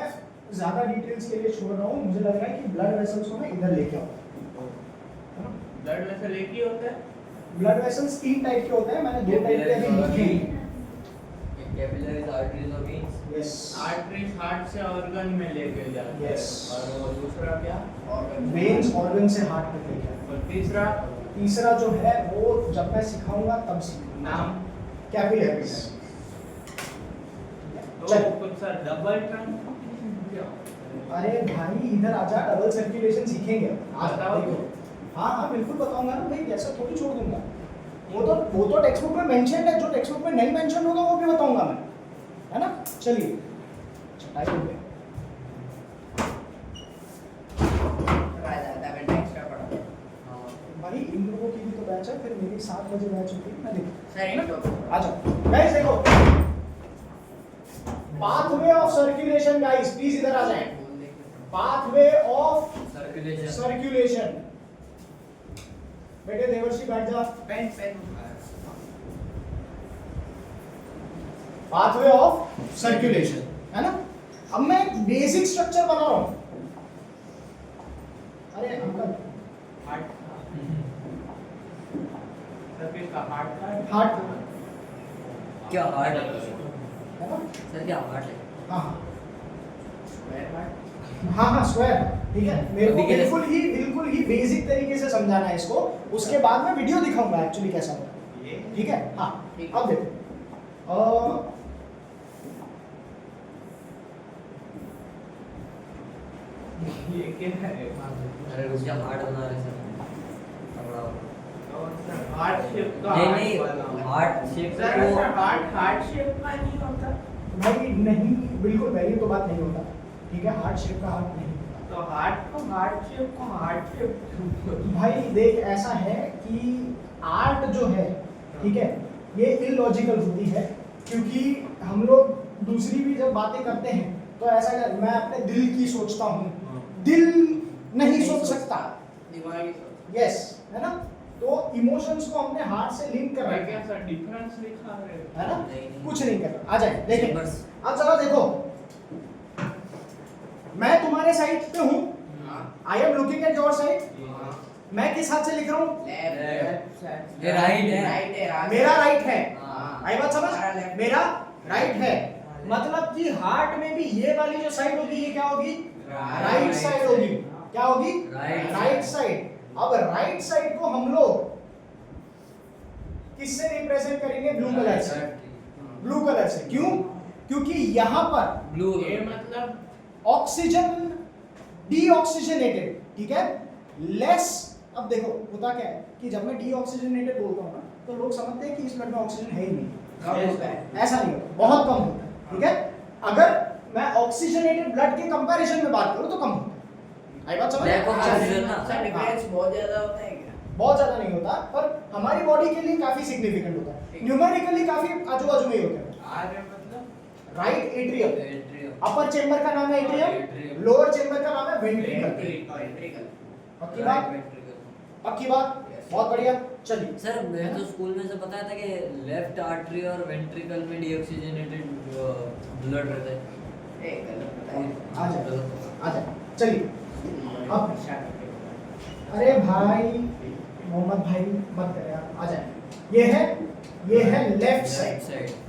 ज्यादा डिटेल्स के लिए छोड़ रहा हूँ, मुझे लग रहा है कि ब्लड वेसल्स को मैं इधर लेके आऊँ, है ना। ब्लड वेसल एक ही होता है ब्लड वेसल्स 3 टाइप के होते हैं, मैंने 2 टाइप के अभी लिखे हैं। कैपिलरीज, आर्टरीज और वेन्स। यस, आर्टरीज हार्ट से ऑर्गन में लेके जाते हैं Yes. और वो दूसरा क्या ऑर्गन वेन्स ऑर्गन से हार्ट तक लेके आते और तीसरा हैं। तीसरा जो है वो जब मैं सिखाऊंगा तब सीखूंगा। नाम कैपिलरीज। तो चल। कुछ सर डबल ट्रंक अरे भाई इधर आजा, डबल सर्कुलेशन सीखेंगे आज। बताओ। देखो, हाँ हाँ बिल्कुल बताऊंगा ना भाई, ऐसा थोड़ी छोड़ दूंगा। वो तो टेक्स्ट बुक में मेंशन है, जो टेक्स्ट बुक में नहीं मेंशन होगा वो भी बताऊंगा मैं, है ना। चलिए, चटाई हो गया। बैच है, फिर मेरी 7 बजे बैच होती है, मैं देखूँ। सर आ जाओ गाइस, देखो pathway of circulation guys, please इधर आ जाएं। पाथवे ऑफ सर्कुलेशन, बेटे देवर्षि बैठ जा। पेन पाथवे ऑफ सर्कुलेशन, है ना। अब मैं एक बेसिक स्ट्रक्चर बना रहा हूं। अरे अंकल, हार्ट सर किसका हार्ट का हार्ट क्या हार्ड है है ना। सर, क्या हार्ड है? हाँ हाँ स्क्वायर, ठीक है। मेरे को अभी के लिए- बिल्कुल ही बेसिक तरीके से समझाना है इसको, उसके बाद मैं वीडियो दिखाऊंगा एक्चुअली कैसा होता है, ये ठीक है। हाँ ठीक। अब देखो ये क्या है अरे रुक जा, हार्ड बना रहे सर, तगड़ा हो। कौन सा हार्ट शेप का नहीं heart वाला? नहीं, हार्ट शेप सर को ऐसा हार्ट शेप का नहीं होता भाई नहीं, बिल्कुल पहली तो बात नहीं होता, ठीक है। हार्ट शेप का हार्ट नहीं होता तो हार्ट शेप भाई। देख ऐसा है कि आर्ट जो है, ठीक है, ये इलॉजिकल होती है, क्योंकि हम लोग दूसरी भी जब बातें करते हैं तो ऐसा कर, मैं अपने दिल की सोचता हूँ, दिल नहीं सोच सकता, दिमागी यस, है ना। तो इमोशंस को हमने हार्ट से लिंक कर मैं रखा क्या है, सर डिफरेंस लिखा है है ना। नहीं। कुछ नहीं कर रहा, आ जाए देखें। बस। अब चलो देखो, मैं तुम्हारे साइड पे हूँ, I am looking at your side. मैं किस हाथ से लिख रहा हूँ? ये राइट है। मेरा राइट है, हाँ। आई बात समझ, हमारा left। मेरा राइट है, मतलब कि हार्ट में भी ये वाली जो साइड होगी ये क्या होगी? राइट साइड होगी। क्या होगी? Right right side. अब राइट साइड को हम लोग किससे रिप्रेजेंट करेंगे? ब्लू कलर से। ब्लू कलर से क्यों? क्योंकि यहां पर ब्लू ये मतलब ऑक्सीजन डीऑक्सीजनेटेड, ठीक है, लेस। अब देखो होता क्या है कि जब मैं डीऑक्सीजनेटेड बोलता हूं ना, तो लोग समझते हैं कि इस ब्लड में ऑक्सीजन है ही नहीं। कम होता है। ऐसा नहीं होता, बहुत कम होता है, ठीक है। अगर मैं ऑक्सीजनेटेड ब्लड के कंपैरिजन में बात करूं तो कम होता है। आई बात समझ? Lack of oxygen ना। सर डिफरेंस बहुत ज्यादा होता है क्या? बहुत ज्यादा नहीं होता, पर हमारी बॉडी के लिए काफी सिग्निफिकेंट होता है। न्यूमेरिकली काफी आजू बाजू में ही होता है। आर है मतलब राइट एट्रियम, एट्रियम। अपर चेंबर का नाम है एट्रियम, Atrium। लोअर चेंबर का नाम है वेंट्रिकल। वेंट्रिकल। पक्की बात? पक्की बात, बहुत बढ़िया। चलिए सर, मैं तो स्कूल में से बताया था कि लेफ्ट आर्टरी और वेंट्रिकल में डीऑक्सीजनेटेड ब्लड रहता है। ए गलत बताया। आ जाए, आ जाए, चलिए। अब अच्छा करके। अरे भाई मोहम्मद भाई मत करे यार, आ जाए। ये है लेफ्ट साइड,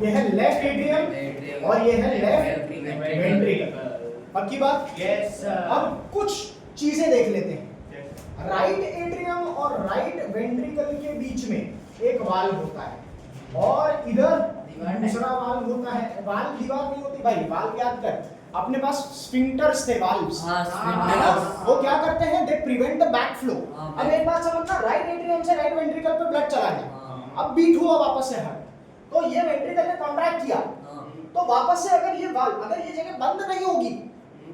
ये है लेफ्ट एट्रियम और ये है लेफ्ट वेंट्रिकल। पक्की बात? यस अब कुछ चीजें देख लेते हैं। राइट एट्रियम और राइट वेंट्रिकल के बीच में एक वाल्व होता है और इधर दूसरा वाल्व होता है। वाल्व दीवार नहीं होती भाई, वाल्व याद कर, अपने पास स्फिंक्टर्स थे, वाल्व्स, हाँ, है ना। वो क्या करते हैं? They prevent the back flow. हाँ, अब एक बात समझना, राइट एट्रियम से राइट वेंट्रिकल पे ब्लड चला गया, हाँ। अब बीट हुआ वापस से हार्ट, तो ये वेंट्रिकल ने कॉन्ट्रैक्ट किया, हाँ, तो वापस से अगर ये वाल्व, अगर ये जगह बंद नहीं होगी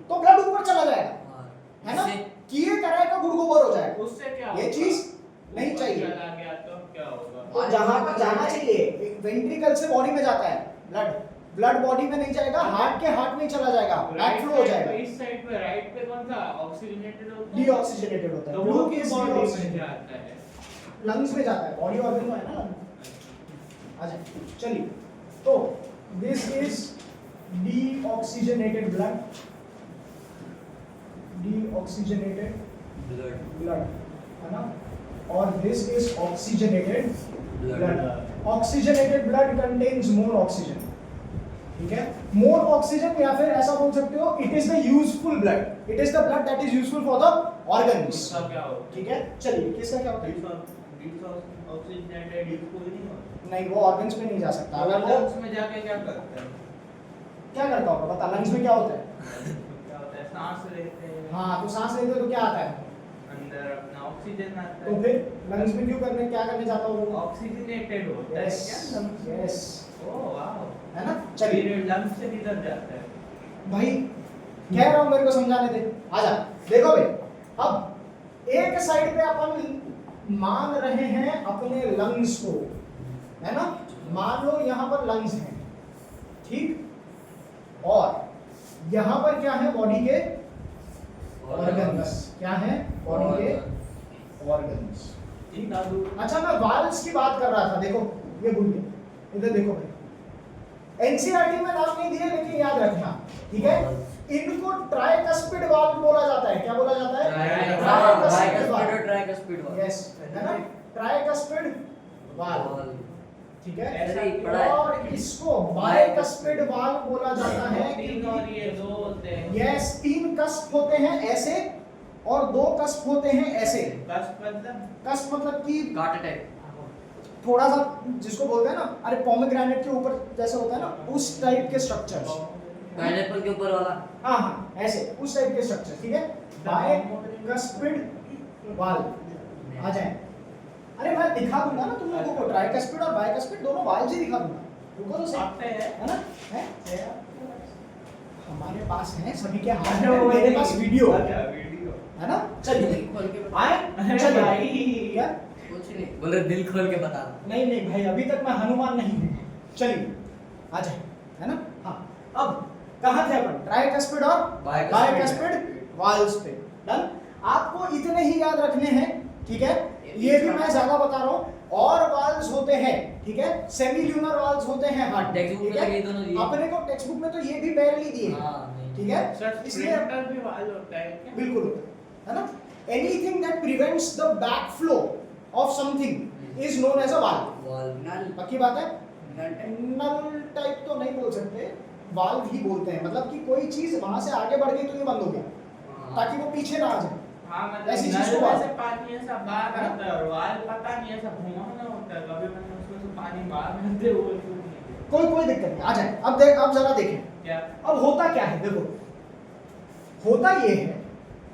तो ब्लड ऊपर चला जाएगा, हाँ। है ना। इससे- किए कराए का गुड़गोबर हो जाएगा। उससे क्या ये होगा? चीज नहीं ऊपर चाहिए। चला गया तो क्या होगा? तो जहां पर जाना चाहिए, वेंट्रिकल से बॉडी में जाता है ब्लड, ब्लड बॉडी में नहीं जाएगा, हार्ट के हार्ट में ही चला जाएगा, बैक फ्लो हो जाएगा, इस साइड पे राइट पे कौन सा ऑक्सीजनेटेड होता है? डीऑक्सीजनेटेड होता है। तो ब्लू वो की किस बॉडी में डीऑक्सीजनेटेड जाता है? लंग्स में जाता है, बॉडी ऑर्गन तो है ना लंग। आ जाए, चलिए। तो this is deoxygenated blood, deoxygenated blood blood, है ना। और this is oxygenated blood. Oxygenated blood contains more oxygen, ठीक है। मोर ऑक्सीजन, या फिर ऐसा बोल सकते हो, it is the useful blood, it is the blood that is useful for the organs, उसका क्या होगा? ठीक है। चलिए, किसका क्या होता है? ऑक्सीजनेटेड यूजफुल नहीं होता। नहीं, वो ऑर्गन्स में नहीं जा सकता। अगर वो लंग्स में जाके क्या करते हैं? क्या करता होगा बता, लंग्स में क्या होता है? क्या होता है? सांस लेते हैं। हाँ, तो सांस लेते हो तो क्या आता है? अंदर अपना ऑक्सीजन आता तो है। फिर लंग्स में क्यों करने, क्या करने जाता होगा? ऑक्सीजनेटेड होता है यस, क्या लंग्स? Yes, oh wow. है ना। चलिए लंग्स से किधर जाता है? भाई, कह रहा हूँ, मेरे को समझाने दे। आजा, देखो भाई, अब एक साइड पे अपन मान रहे हैं अपने लंग्स को, है ना, मान लो यहाँ पर लंग्स हैं, ठीक, और यहाँ पर क्या है, बॉडी के ऑर्गन्स, क्या है, बॉडी के ऑर्गन्स, ठीक। अच्छा, मैं वाल्व्स की बात कर रहा था, देखो ये भूल गए, इधर देखो भाई, एनसीईआरटी में नाम नहीं दिए लेकिन याद रखना, ठीक है। इनको ट्राइकस्पिड वाल्व बोला जाता है, क्या बोला जाता है, ट्राइकस्पिड और ट्राइकस्पिड वाल्व, यस, है ना, ट्राइकस्पिड वाल्व, ठीक है। ऐसे ही पढ़ा है। और इसको बाइकस्पिड वाल्व बोला जाता है, तीन और ये दो होते हैं। यस, 3 कस्प होते हैं ऐसे और 2 कस्प होते हैं ऐसे। कस्प मतलब कस्प मतलब कि कांटे टाइप, थोड़ा सा जिसको बोलते हैं ना, अरे पोमेग्रेनेट के ऊपर जैसे होता है ना, उस टाइप के स्ट्रक्चर्स, पाइनएप्पल के ऊपर वाला, हाँ हाँ ऐसे उस टाइप के स्ट्रक्चर, ठीक है। बाइकस्पिड वाल्व आ जाए, अरे मैं दिखा दूंगा ना तुम लोगों को, ट्राइकस्पिड और बाइकस्पिड दोनों वाल्व ही दिखा दूंगा, रुको तो सही, आपने है ना, है हमारे पास है सभी के हाथ में, मेरे पास वीडियो है ना। चलिए खोल के आए, चलिए क्या, कुछ नहीं। बोल रहे दिल खोल के बता। नहीं नहीं भाई, अभी तक मैं हनुमान नहीं हूँ, चलिए आ जाए, है ना। हाँ, अब कहाँ थे अपन, ट्राइकस्पिड और बाइकस्पिड वाल्व्स पे, डन। आपको इतने ही याद रखने हैं, ठीक है, ये भी मैं ज्यादा बता रहा हूँ। और वाल्व्स होते हैं, ठीक है, सेमी ल्यूनर वाल्व्स होते हैं, हार्ट, टेक्स्ट बुक ठीक में है, तो ये दोनों दिए। अपने को टेक्स्ट बुक में तो ये भी बैरली दिए हैं, हाँ, नहीं। ठीक है, सर इसलिए स्प्रिंटर भी वाल होता है क्या? बिल्कुल होता है ना। Anything that prevents the backflow of something is known as a valve, valve, नल पक्की बात है। नल नल टाइप तो नहीं बोल सकते, वाल्व ही बोलते हैं, मतलब कि कोई चीज वहां से आगे बढ़ गई तो ये बंद हो गया, ताकि वो पीछे ना आ जाए। हाँ मतलब ऐसी चीज नल को में वाल- से पानी ऐसा बाहर आता है और वाल पता नहीं ऐसा घुमाना होता है, कभी मैंने उसमें से पानी बाहर निकलते हुए तो नहीं कोई दिक्कत नहीं, आ जाए। अब देख, अब जरा देखें, क्या अब होता क्या है, देखो होता ये है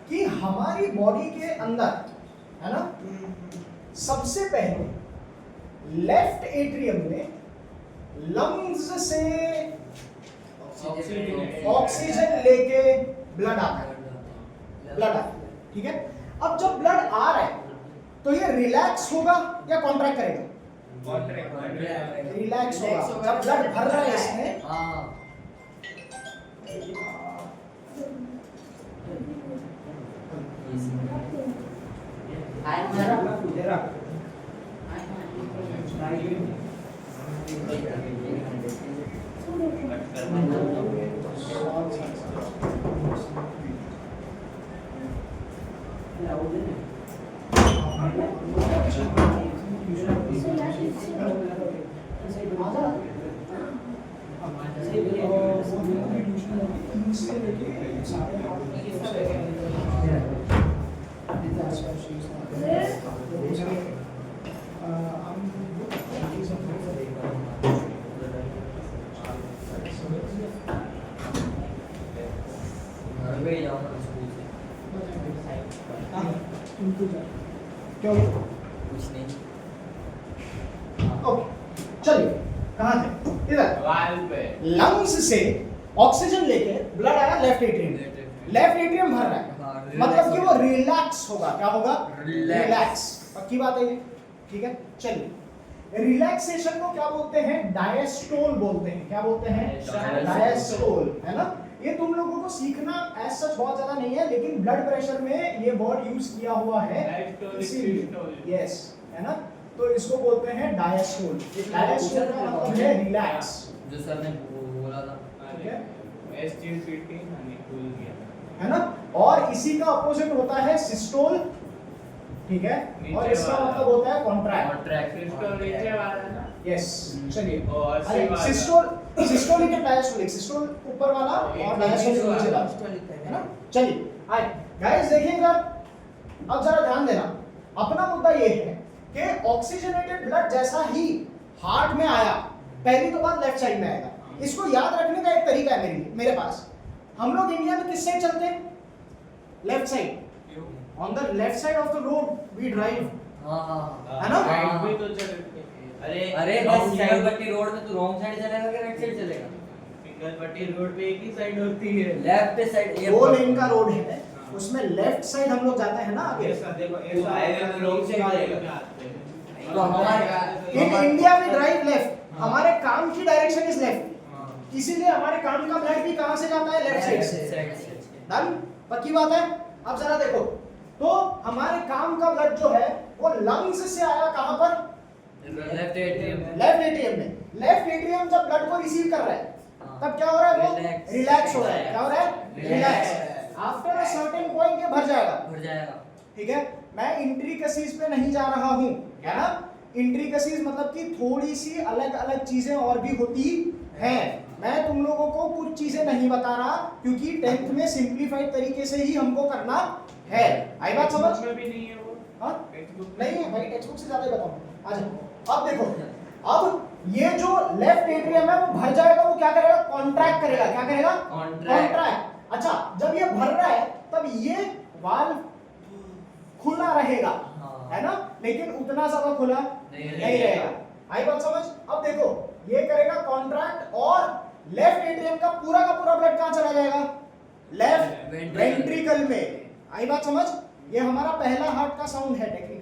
कि हमारी बॉडी के अंदर, है ना, सबसे पहले लेफ्ट एट्रियम में लंग्स से ऑक्सीजन लेके ब्लड आता है, ब्लड आता है, ठीक है। अब जब ब्लड आ रहा है तो ये रिलैक्स होगा या कॉन्ट्रैक्ट करेगा, रिलैक्स होगा। जब ब्लड भर रहा है इसमें, हाँ, घर पे ही जाओ ना स्कूल से, क्यों, कुछ नहीं। ओके, चलिए कहाँ थे, इधर। वाल पे लंग्स से ऑक्सीजन लेके ब्लड आया लेफ्ट एट्रियम, लेफ्ट एट्रियम भर रहा है, हाँ, मतलब कि relax वो रिलैक्स होगा, क्या होगा, Relax। रिलैक्स, पक्की बात है ये, ठीक है। चलिए, रिलैक्सेशन को क्या बोलते हैं, डायस्टोल बोलते हैं, क्या बोलते हैं, डायस्टोल, है ना। ये तुम लोगों को सीखना एज सच बहुत ज्यादा नहीं है, लेकिन ब्लड प्रेशर में ये वर्ड यूज किया हुआ है, Diastolic इसीलिए, systolic। यस, है ना। तो इसको बोलते हैं डायस्टोल, डायस्टोल का मतलब है रिलैक्स, जो सर ने बोला था, ठीक है, SGPT मैंने भूल गया है ना। और इसी का अपोजिट होता है सिस्टोल, ठीक है, और नीचे इसका वाला। मतलब होता है कॉन्ट्रैक्ट, कॉन्ट्रैक्ट, सिस्टम नीचे वाला ना यस। चलिए, और अरे वाला। सिस्टोलिक एंड डायस्टोलिक, सिस्टोल ऊपर वाला और डायस्टोलिक नीचे वाला, है ना। चलिए आए गाइस, देखिए इधर, अब जरा ध्यान देना। अपना मुद्दा ये है कि ऑक्सीजनेटेड ब्लड जैसा ही हार्ट में आया, पहली तो बात लेफ्ट साइड में आएगा। इसको याद रखने का एक तरीका है मेरे पास। हम लोग इंडिया में किस साइड चलते हैं, left side, on the left side of the road we drive, हाँ हाँ, है ना? राइट भी तो चलते हैं। अरे बस सिंगल पट्टी रोड में तू रॉन्ग साइड चलेगा कि राइट साइड चलेगा, सिंगल पट्टी रोड पे एक ही साइड होती है। लेफ्ट साइड, ये 2 लेन का रोड है, उसमें लेफ्ट साइड हम लोग जाते हैं ना आगे। ऐसा देखो वो ऐसा हाईवे में रोड से जाएगा। तो हमारे इन इंडिया में ड्राइव लेफ्ट, हमारे काम की डायरेक्शन इज लेफ्ट, इसीलिए हमारे काम का ब्लड भी कहां से जाता है? लेफ्ट साइड से। डन, पक्की बात है। अब जरा देखो, तो हमारे काम का ब्लड जो है वो लंग्स से आया कहां पर? लेफ्ट एट्रियम लेफ्ट एट्रियम में। लेफ्ट एट्रियम जब ब्लड को रिसीव कर रहा है तब क्या हो रहा है? वो रिलैक्स हो रहा है। क्या हो रहा है? Relax. After a certain point ये भर जाएगा। ठीक है, मैं इंट्रिकसीज पे नहीं जा रहा हूं, है ना। इंट्रिकसीज मतलब कि थोड़ी सी अलग अलग चीजें और भी होती हैं। मैं तुम लोगों को कुछ चीजें नहीं बता रहा क्योंकि 10th में सिंपलीफाइड तरीके से ही हमको करना है। आई बात समझ? में भी नहीं है वो। हाँ, टेक्स्टबुक नहीं है भाई, टेक्स्ट बुक से ज्यादा ही बताऊंगा। अच्छा, अब देखो, अब ये जो लेफ्ट एट्रियम है वो भर जाएगा, वो क्या करेगा? कॉन्ट्रैक्ट करेगा। क्या करेगा? कॉन्ट्रैक्ट। अच्छा, जब ये भर रहा है तब ये वाल्व खुला रहेगा, है ना, लेकिन उतना ज्यादा खुला नहीं रहेगा। आई बात समझ? अब देखो, ये करेगा कॉन्ट्रैक्ट और लेफ्ट एट्रियम का पूरा ब्लड कहां चला जाएगा? लेफ्ट वेंट्रिकल में। आई बात समझ? ये हमारा पहला हार्ट का साउंड है टेक्निकली।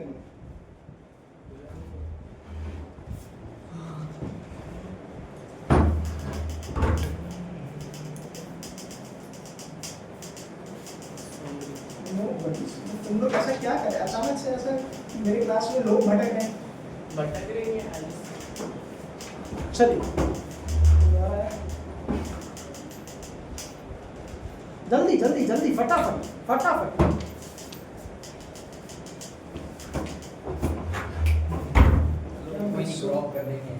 तुम लोग ऐसा क्या करें अचानक से? ऐसा मेरे क्लास में लोग भटक रहे हैं। भटक रही है। चलिए जल्दी जल्दी जल्दी, फटाफट फटाफट। ड्रॉप कर देंगे।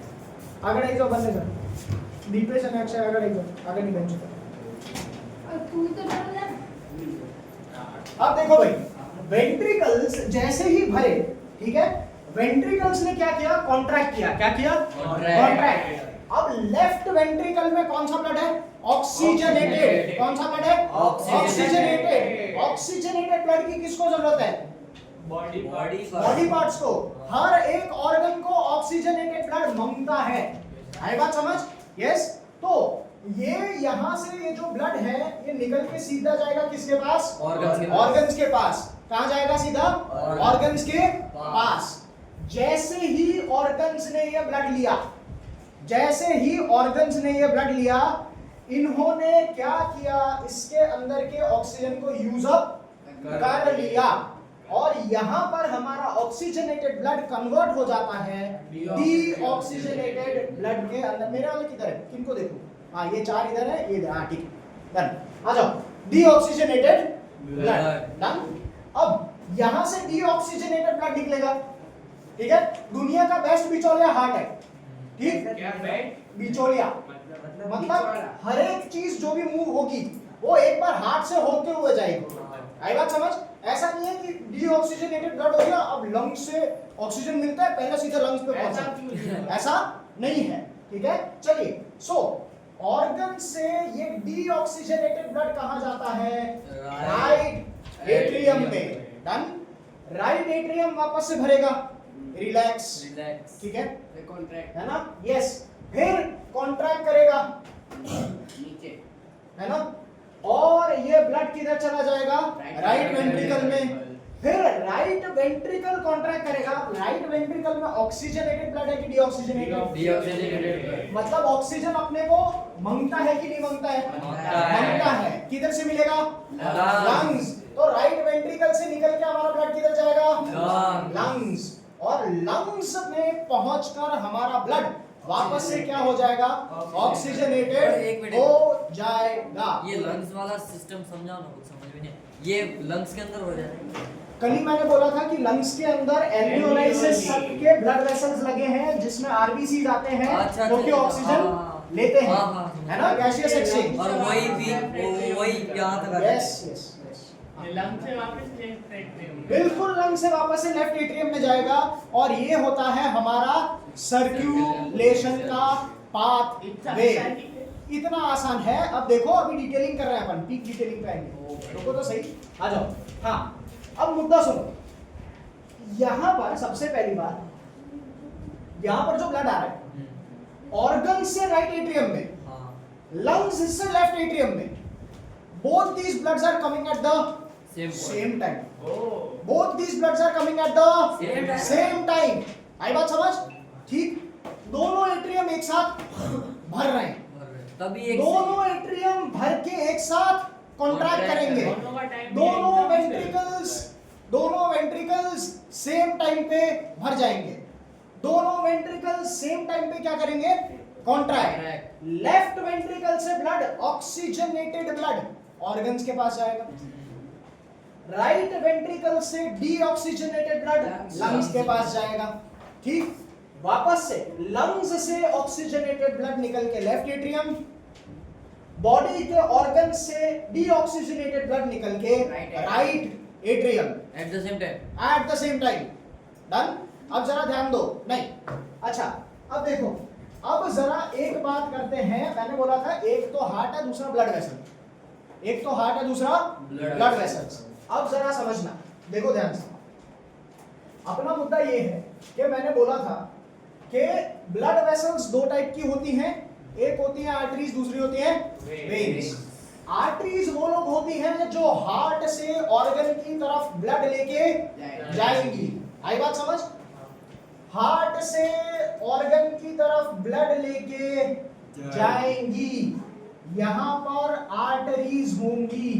आगे नहीं जाओ, बंदे जाओ। दीपेश और अक्षय आगे नहीं जाओ, आगे नहीं बन चुका। तू तो डर ना। अब देखो भाई, वेंट्रिकल्स जैसे ही भरे, ठीक है, वेंट्रिकल्स ने क्या किया? कॉन्ट्रैक्ट किया। क्या किया? कॉन्ट्रैक्ट। अब लेफ्ट वेंट्रिकल में कौन सा ब्लड है? ऑक्सीजनेटेड। कौन सा ब्लड है? ऑक्सीजनेटेड। ऑक्सीजनेटेड ब्लड की किसको जरूरत है? बॉडी बॉडी पार्ट्स को। हर एक ऑर्गन को ऑक्सीजनेटेड ब्लड मांगता है। आई बात समझ? यस। तो ये यहां से ये जो ब्लड है ये निकल के सीधा जाएगा किसके पास? ऑर्गन्स के पास। कहां जाएगा? सीधा ऑर्गन्स के पास। जैसे ही ऑर्गन्स ने ये ब्लड लिया, जैसे ही ऑर्गन्स ने ये ब्लड लिया, इन्होंने क्या किया? इसके अंदर के ऑक्सीजन को यूज अप कर लिया और यहां पर हमारा ऑक्सीजनेटेड ब्लड कन्वर्ट हो जाता है डीऑक्सीजनेटेड ब्लड के अंदर। मेरे वाले किधर है? किनको देखो? हाँ, ये 4 इधर है, ये हाँ, ठीक है, डन। आ जाओ, डीऑक्सीजनेटेड ब्लड डन। अब यहां से डीऑक्सीजनेटेड ब्लड निकलेगा, ठीक है। दुनिया का बेस्ट बिचौलिया हार्ट है, ठीक। क्या बैट? बिचौलिया मतलब हर एक चीज जो भी मूव होगी वो एक बार हार्ट से होते हुए जाएगी। आई बात समझ? ऐसा नहीं है कि डीऑक्सीजनेटेड ब्लड हो गया अब लंग्स से ऑक्सीजन मिलता है पहले सीधे लंग्स पे पहुंचा, ऐसा नहीं है, ठीक है। चलिए, सो ऑर्गन से ये डीऑक्सीजनेटेड ब्लड कहां जाता है? राइट एट्रियम में। डन। राइट एट्रियम वापस से भरेगा, रिलैक्स, ठीक है, कॉन्ट्रैक्ट है ना। यस, फिर कॉन्ट्रैक्ट करेगा नीचे, है ना, और ये ब्लड किधर चला जाएगा? राइट वेंट्रिकल में। फिर राइट वेंट्रिकल कॉन्ट्रैक्ट करेगा। राइट वेंट्रिकल में ऑक्सीजनेटेड ब्लड है कि डीऑक्सीजनेटेड? डीऑक्सीजनेटेड। मतलब ऑक्सीजन अपने को मांगता है कि नहीं मांगता है? मांगता है। किधर से मिलेगा? लंग्स। तो राइट वेंट्रिकल से निकल के हमारा ब्लड किधर जाएगा? लंग्स। और लंग्स में पहुंचकर हमारा ब्लड वापस से क्या हो जाएगा? ऑक्सीजनेटेड हो जाएगा। ये लंग्स वाला सिस्टम समझाओ ना, कुछ समझ में नहीं। ये लंग्स के अंदर हो जाएगा। कल ही मैंने बोला था कि लंग्स के अंदर एल्वियोलाई से सट के ब्लड वेसल्स लगे हैं जिसमें आरबीसी आते हैं अच्छा, जो कि अच्छा, ऑक्सीजन हाँ, लेते हैं, हाँ, है ना, गैसियस एक्सचेंज। और वही यहाँ तक आता है। यस यस यस, लंग से वापस लेफ्ट एट्रियम। बिल्कुल लंग से वापस से लेफ्ट एट्रियम में जाएगा और ये होता है हमारा सर्कुलेशन का पाथ वे। इतना आसान है। अब देखो, अभी डिटेलिंग कर रहे हैं अपन, पीक डिटेलिंग पे आएंगे। रुको तो सही, आ जाओ। हाँ, अब मुद्दा सुनो। यहां पर सबसे पहली बात, यहां पर जो ब्लड आ रहा है ऑर्गन से राइट एट्रियम में, लंग्स से लेफ्ट एट्रियम में, both these bloods are coming at the same time. Oh both these bloods are coming at the Same time. Same time. आई बात समझ? ठीक, दोनों एट्रियम एक साथ भर रहे हैं, तभी एक दोनों एट्रियम भर के एक साथ कॉन्ट्रैक्ट Contract करेंगे। दोनों का टाइम दोनों वेंट्रिकल्स सेम टाइम पे भर जाएंगे, दोनों वेंट्रिकल्स सेम टाइम पे क्या करेंगे? कॉन्ट्रैक्ट। लेफ्ट वेंट्रिकल से ब्लड, ऑक्सीजनेटेड ब्लड ऑर्गन्स के पास जाएगा, राइट वेंट्रिकल से डीऑक्सीजनेटेड ब्लड लंग्स के पास जाएगा। ठीक, वापस से लंग्स से ऑक्सीजनेटेड ब्लड निकल के लेफ्ट एट्रियम, बॉडी के ऑर्गन से डीऑक्सीजनेटेड ब्लड निकल के right atrium at the same time. At the same time. Done? अब जरा ध्यान दो। नहीं, अच्छा अब देखो, अब जरा एक बात करते हैं। मैंने बोला था एक तो हार्ट है, दूसरा ब्लड वेसल, एक तो हार्ट है, दूसरा ब्लड वेसल्स। अब जरा समझना, देखो ध्यान से। अपना मुद्दा ये है कि मैंने बोला था कि ब्लड वेसल्स दो टाइप की होती हैं, एक होती है आर्टरीज, दूसरी होती है वेन्स। आर्टरीज वो लोग होती हैं जो हार्ट से ऑर्गन की तरफ ब्लड लेके जाएंगी। आई बात समझ? हार्ट से ऑर्गन की तरफ ब्लड लेके जाएंगी, यहां पर आर्टरीज होंगी।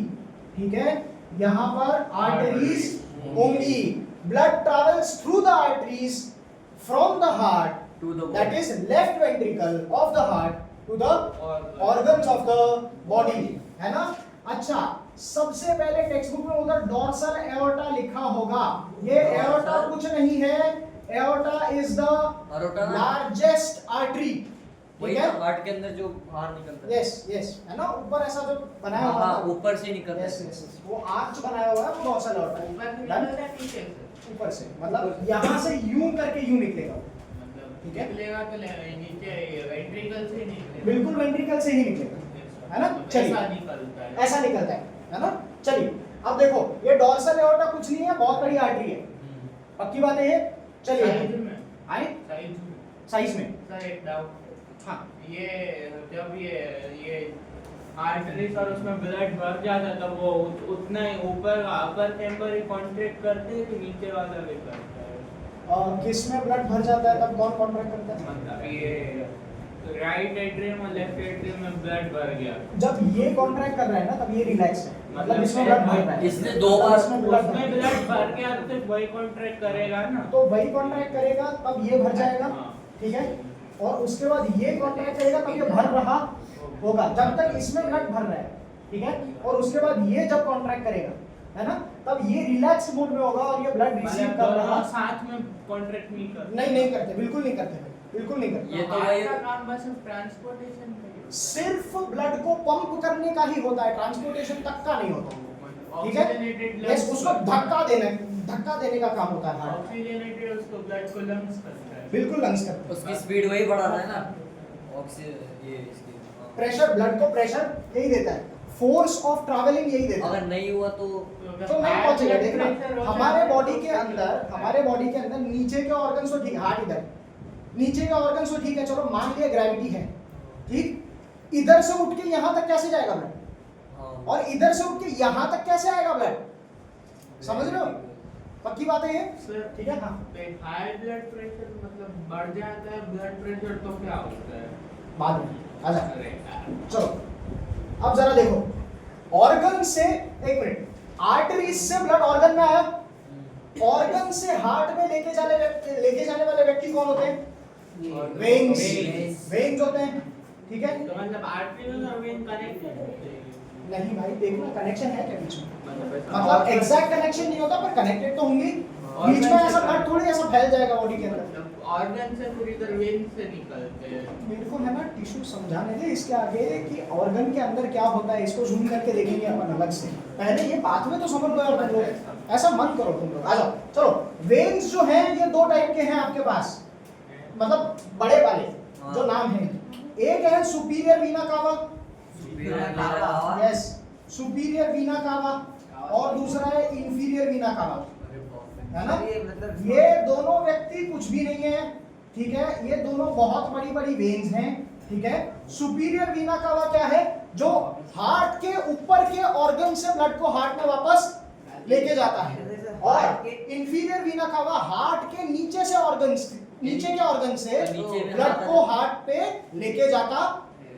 ठीक है, यहां पर आर्टरीज होंगी। Blood travels through the arteries from the heart, To the that is left ventricle of the heart, to the organs of the body, है ना? अच्छा, सबसे पहले टेक्स्ट बुक में उधर डोर्सल एओर्टा लिखा होगा। ये एओर्टा कुछ नहीं है, aorta is the Aorta? Largest artery. वही ठीक है? हार्ट के अंदर जो बाहर निकलता है। यस यस, है ना? ऊपर ऐसा जो बनाया हुआ हाँ, है, ऊपर से निकलता यस है। यस, वो आर्च बनाया हुआ है, वो डोर्सल एओर्टा। ऊपर से Done? निकलता है नीचे से ऊपर से, मतलब यहाँ से यूं करके यूं निकलेगा, ठीक है? निकलेगा तो नीचे वेंट्रिकल से निकलेगा। बिल्कुल वेंट्रिकल से ही निकलेगा, है ना? चलिए, ऐसा निकलता है। ऐसा निकलता है ना? चलिए, अब देखो ये डोर्सल एओर्टा कुछ नहीं है, बहुत बड़ी आर्टरी है। पक्की बात है ये? चलिए साइज में आए साइज में। सर एक डाउट, हाँ, ये जब ये आर्टरीज और उसमें ब्लड भर जाता है तब वो उतना ही ऊपर अपर चैम्बर ही कॉन्ट्रैक्ट करते हैं कि नीचे वाला भी करता है? और किस में ब्लड भर जाता है तब कौन कॉन्ट्रैक्ट करता है? मतलब ये राइट एट्रियम और लेफ्ट एट्रियम में ब्लड भर गया, जब ये कॉन्ट्रैक्ट कर रहा है ना तब ये रिलैक्स है, मतलब इसमें ब्लड भर रहा है। इसने दो बार इसमें ब्लड उसमें ब्लड भर गया तो सिर्फ वही कॉन्ट्रैक्ट करेगा ना? तो वही कॉन्ट्रैक्ट करेगा तब ये भर जाएगा, हाँ। ठीक है? और उसके बाद ये कॉन्ट्रैक्ट करेगा तब ये भर रहा होगा, जब तक इसमें ब्लड भर रहा है, ठीक है? और उसके बाद ये जब कॉन्ट्रैक्ट करेगा, है ना, तब ये रिलैक्स मोड में होगा और ये ब्लड रिसीव मतलब कर रहा। दोनों साथ में कॉन्ट्रैक्ट नहीं करते? नहीं करते, बिल्कुल नहीं करते, बिल्कुल नहीं करते। ये तो हार्ट वही- का काम बस ट्रांसपोर्टेशन का ही होता है। सिर्फ ब्लड को पंप करने का ही होता है, ट्रांसपोर्टेशन तक का नहीं होता, ठीक है? ऑक्सीजनेटेड यस, उसको धक्का देने का काम होता है हार्ट। ऑक्सीजनेटेड उसको ब्लड को लंग्स करता है। बिल्कुल लंग्स करते हैं। उसकी स्पीड वही बढ़ा रहा है ना, ये इसकी। प्रेशर, ब्लड को प्रेशर यही देता है, फोर्स ऑफ ट्रैवलिंग यही देता है। अगर नहीं हुआ तो तो नहीं पहुंचेगा। देखना, हमारे बॉडी के अंदर नीचे के ऑर्गन्स तो ठीक, हार्ट इधर, नीचे के ऑर्गन्स तो ठीक है, चलो मान लिया ग्रेविटी है, ठीक? इधर से उठ के यहाँ तक कैसे जाएगा ब्लड, हाँ। और इधर से उठ के यहाँ तक कैसे आएगा ब्लड? समझ रहे हो? पक्की बात है ये? सर ठीक है, हाँ। हाई ब्लड प्रेशर मतलब बढ़ जाता है ब्लड प्रेशर तो क्या होता है? बाद में आजा, अरे यार। चलो अब जरा देखो, ऑर्गन से, एक मिनट, आर्टरीज से ब्लड ऑर्गन में आया, ऑर्गन से हार्ट में लेके जाने वाले व्यक्ति कौन होते हैं? वेन्स, वेन्स होते हैं, ठीक है? तो मतलब आर्टरी और वेन कनेक्ट नहीं भाई, देखना कनेक्शन है क्या बीच में, मतलब मतलब एग्जैक्ट कनेक्शन नहीं होता पर कनेक्टेड तो होंगे। बीच में ऐसा ब्लड थोड़ी ऐसा फैल जाएगा बॉडी के अंदर, ऑर्गन से फिर इधर वेन से निकलते हैं। बिल्कुल, है ना? टिश्यू समझाने दे इसके आगे कि ऑर्गन के अंदर क्या होता है, इसको जूम करके देखेंगे अपन अलग से। पहले ये बात में तो समझ लो यार तुम लोग, ऐसा मत करो तुम लोग। आ जाओ, चलो। वेन्स जो हैं ये दो टाइप के हैं आपके पास, मतलब बड़े वाले जो नाम है, एक है सुपीरियर वीना कावा, यस, सुपीरियर वीना कावा, और दूसरा है इंफीरियर वीना कावा, है ना? मतलब ये दोनों व्यक्ति कुछ भी नहीं है, ठीक है? ये दोनों बहुत बड़ी बड़ी वेन्स हैं, ठीक है? सुपीरियर वीना कावा क्या है? जो हार्ट के ऊपर के ऑर्गन से ब्लड को हार्ट में वापस लेके जाता है, और इंफीरियर वीना कावा हार्ट के नीचे से ऑर्गन्स, नीचे के ऑर्गन से नीचे में ब्लड हाथ को आता हार्ट पे लेके जाता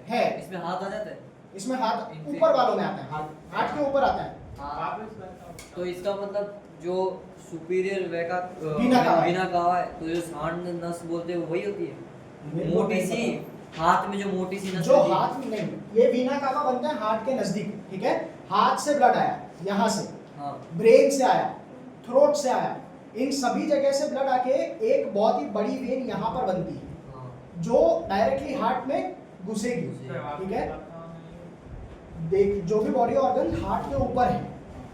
है। इसमें हाथ आ जाता है। इसमें हाथ ऊपर वालों में आता है, हार्ट के ऊपर आता है। वापस बताओ। तो इसका मतलब जो सुपीरियर वीना कावा है। वीना कावा है, तो जो सांड नस बोलते हैं वो वही होती है, मेरे को मोटी नहीं सी हाथ में जो मोटी सी नस जो होती है। हाथ में नहीं, ये वीना कावा बनता है हार्ट के नजदीक, ठीक है। हाथ से ब्लड आया, यहाँ से हाँ ब्रेन से आया, थ्रोट से आया, इन सभी जगह से ब्लड आके एक बहुत ही बड़ी वेन यहाँ पर बनती है, हाँ जो डायरेक्टली हार्ट में घुसेगी, ठीक है। देख, जो भी बॉडी ऑर्गन हार्ट के ऊपर है,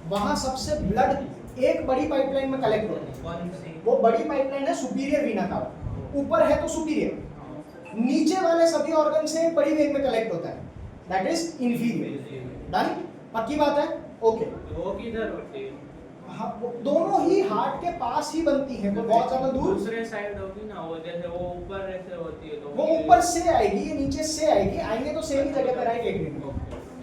वहां सबसे ब्लड एक बड़ी पाइपलाइन में कलेक्ट होती है। कौन सी? वो बड़ी पाइपलाइन है सुपीरियर वीना कावा, ऊपर है तो सुपीरियर, नीचे वाले सभी ऑर्गन से एक बड़ी वेन में कलेक्ट होता है, दैट इज इंफीरियर। डन? पक्की बात है? ओके। वो किधर होती है? हाँ, वो दोनों ही हार्ट के पास ही बनती है, कोई बहुत ज्यादा दूर दूसरे साइड होगी ना, वो जैसे वो ऊपर ऐसे होती है तो वो ऊपर से आएगी, ये नीचे से आएगी, आएंगे तो सेम ही जगह पर आएंगे एक मिनट में,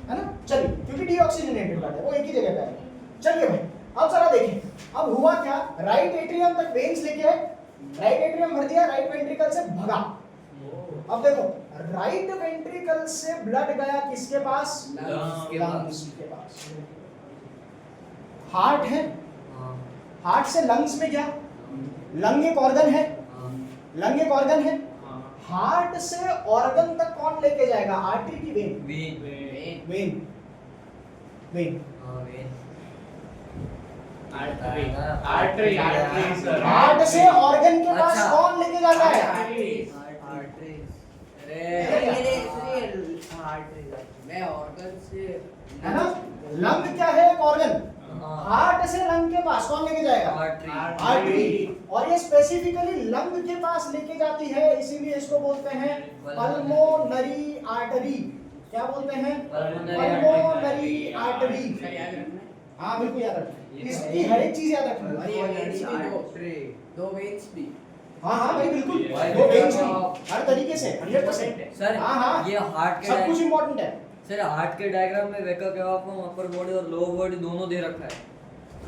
है ना। चलिए, क्योंकि डीऑक्सीजनेटेड ब्लड है, वो एक ही जगह पे आएगा। चलिए भाई, अब जरा देखें, अब हुआ क्या, राइट एट्रियम तक वेन्स लेके आए, राइट एट्रियम भर दिया, राइट वेंट्रिकल से भगा। अब देखो, राइट वेंट्रिकल से ब्लड गया किसके पास? लंग्स के लंग्स के पास। हार्ट है, हाँ हार्ट से लंग्स में गया, लंग एक ऑर्गन है, हाँ लंग एक ऑर्गन है, हाँ। हार्ट से ऑर्गन तक कौन लेके जाएगा? आर्टरी की वेन? Vein vein, vein. हाँ vein artery, artery, artery sir. Heart से ऑर्गन के पास अच्छा। कौन लेके जाता है? आर्टरी। मैं ऑर्गन से है ना। लंग क्या है? एक ऑर्गन। हाँ। हार्ट से लंग के पास कौन लेके जाएगा? Artery artery. और ये स्पेसिफिकली लंग के पास लेके जाती है, इसीलिए इसको बोलते हैं पल्मोनरी आर्टरी। क्या बोलते हैं? Pulmonary artery. सर याद रखना है। हाँ बिल्कुल याद रखना, इसकी हर एक चीज याद रखना। और ये वेन्स भी दो वेन्स भी। हाँ हाँ भाई बिल्कुल, भाई, दो वेन्स बिल्कुल। भी हर तरीके से 100%। सर हाँ हाँ, ये हार्ट के सब कुछ इम्पोर्टेंट है। सर हार्ट के डायग्राम में वेका क्या आपको अपर बॉडी और लोअर बॉडी दोनों दे रखा है।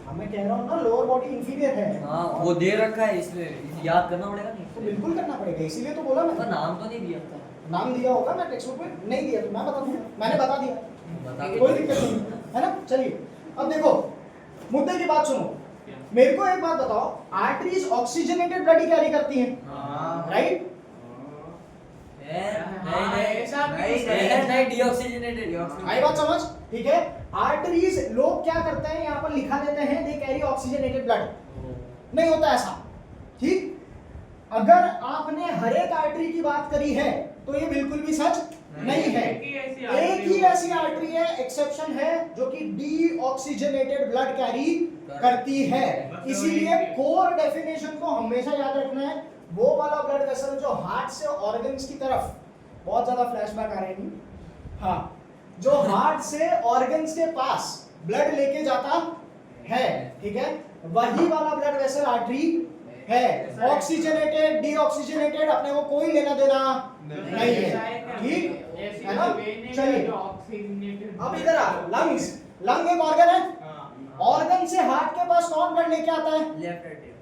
हाँ, मैं कह रहा हूँ ना, लोअर बॉडी इंफीरियर है। हाँ वो दे रखा है, इसमें याद करना पड़ेगा नहीं तो बिल्कुल करना पड़ेगा, इसीलिए तो बोला तो मैं। नाम तो नहीं दिया था, नाम दिया होगा ना टेक्स्ट बुक में, नहीं दिया तो मैं बता दूंगा, मैंने बता दिया, बता कोई दिक्कत नहीं है ना। चलिए, अब देखो मुद्दे की बात सुनो, मेरे को एक बात बताओ, आर्टरीज ऑक्सीजनेटेड ब्लड ही कैरी करती हैं, राइट? नहीं डीऑक्सीजनेटेड आई बात समझ? ठीक है, आर्टरीज लोग क्या करते हैं, यहाँ पर लिखा देते हैं दे कैरी ऑक्सीजनेटेड ब्लड, नहीं होता ऐसा, ठीक। अगर आपने हर एक आर्टरी की बात करी है तो ये बिल्कुल भी सच नहीं है। एक ही ऐसी आर्टरी है, एक्सेप्शन है, जो कि डीऑक्सीजनेटेड ब्लड कैरी करती है। इसीलिए कोर डेफिनेशन को हमेशा याद रखना है, वो वाला ब्लड वेसल जो हार्ट से ऑर्गन्स की तरफ, बहुत ज्यादा फ्लैशबैक आ रहे हैं, हाँ, जो हार्ट से ऑर्गन्स के पास ब्लड लेके जाता है, ठीक है, वही वाला ब्लड वेसल आर्टरी है। ऑक्सीजनेटेड डीऑक्सीजनेटेड अपने को कोई लेना देना नहीं है, ठीक है ना। चलिए अब इधर आ, लंग्स, लंग एक ऑर्गन है, ऑर्गन से हार्ट के पास कौन ब्लड लेके आता है? Left atrium.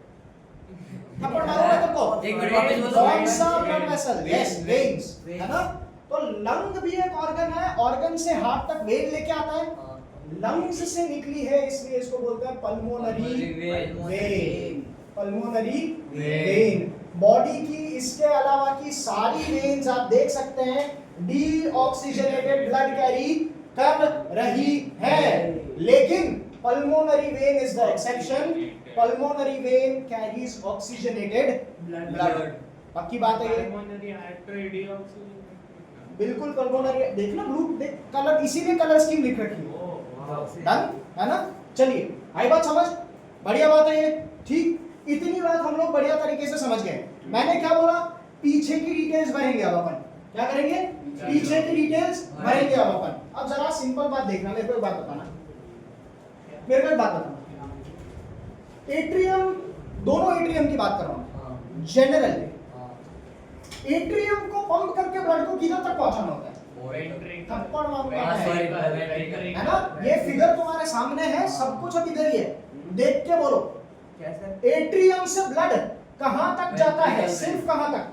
थप्पड़ मारोगे तुमको? एक मिनट वापस बोलो। कौन सा ब्लड वेसल? यस, वेन्स, है ना। तो लंग भी एक ऑर्गन है, ऑर्गन से हार्ट तक वेन लेके आता है, लंग्स से निकली है, इसलिए इसको बोलते हैं pulmonary vein. Pulmonary vein. Body की इसके अलावा की सारी वेन्स आप देख सकते हैं डीऑक्सीजनेटेड ब्लड कैरी कर रही है, लेकिन pulmonary vein is the exception. Pulmonary vein carries oxygenated blood. पक्की बात है ये? बिल्कुल पल्मोनरी, देखना ब्लू देख कलर, इसीलिए कलर स्कीम लिख रखी है। डन है ना। चलिए, आई बात समझ? बढ़िया बात है ये, ठीक। इतनी बात हम लोग बढ़िया तरीके से समझ गए। मैंने क्या बोला? पीछे की डिटेल्स भरेंगे अब अपन। क्या करेंगे? पीछे की डिटेल्स भरेंगे अब अपन। अब जरा सिंपल बात देखना, मेरे को एक बात बताना, मेरे को एक बात बताना। एट्रियम, दोनों एट्रियम की बात कर रहा हूं जनरल। एट्रियम को पंप करके ब्लड को किधर तक पहुंचाना होता है? थप्पड़ मारूंगा, है ना। ये फिगर तुम्हारे सामने है, सब कुछ अब इधर ही है, देख के बोलो, क्या सर? एट्रियम से ब्लड कहां तक जाता है? सिर्फ कहां तक?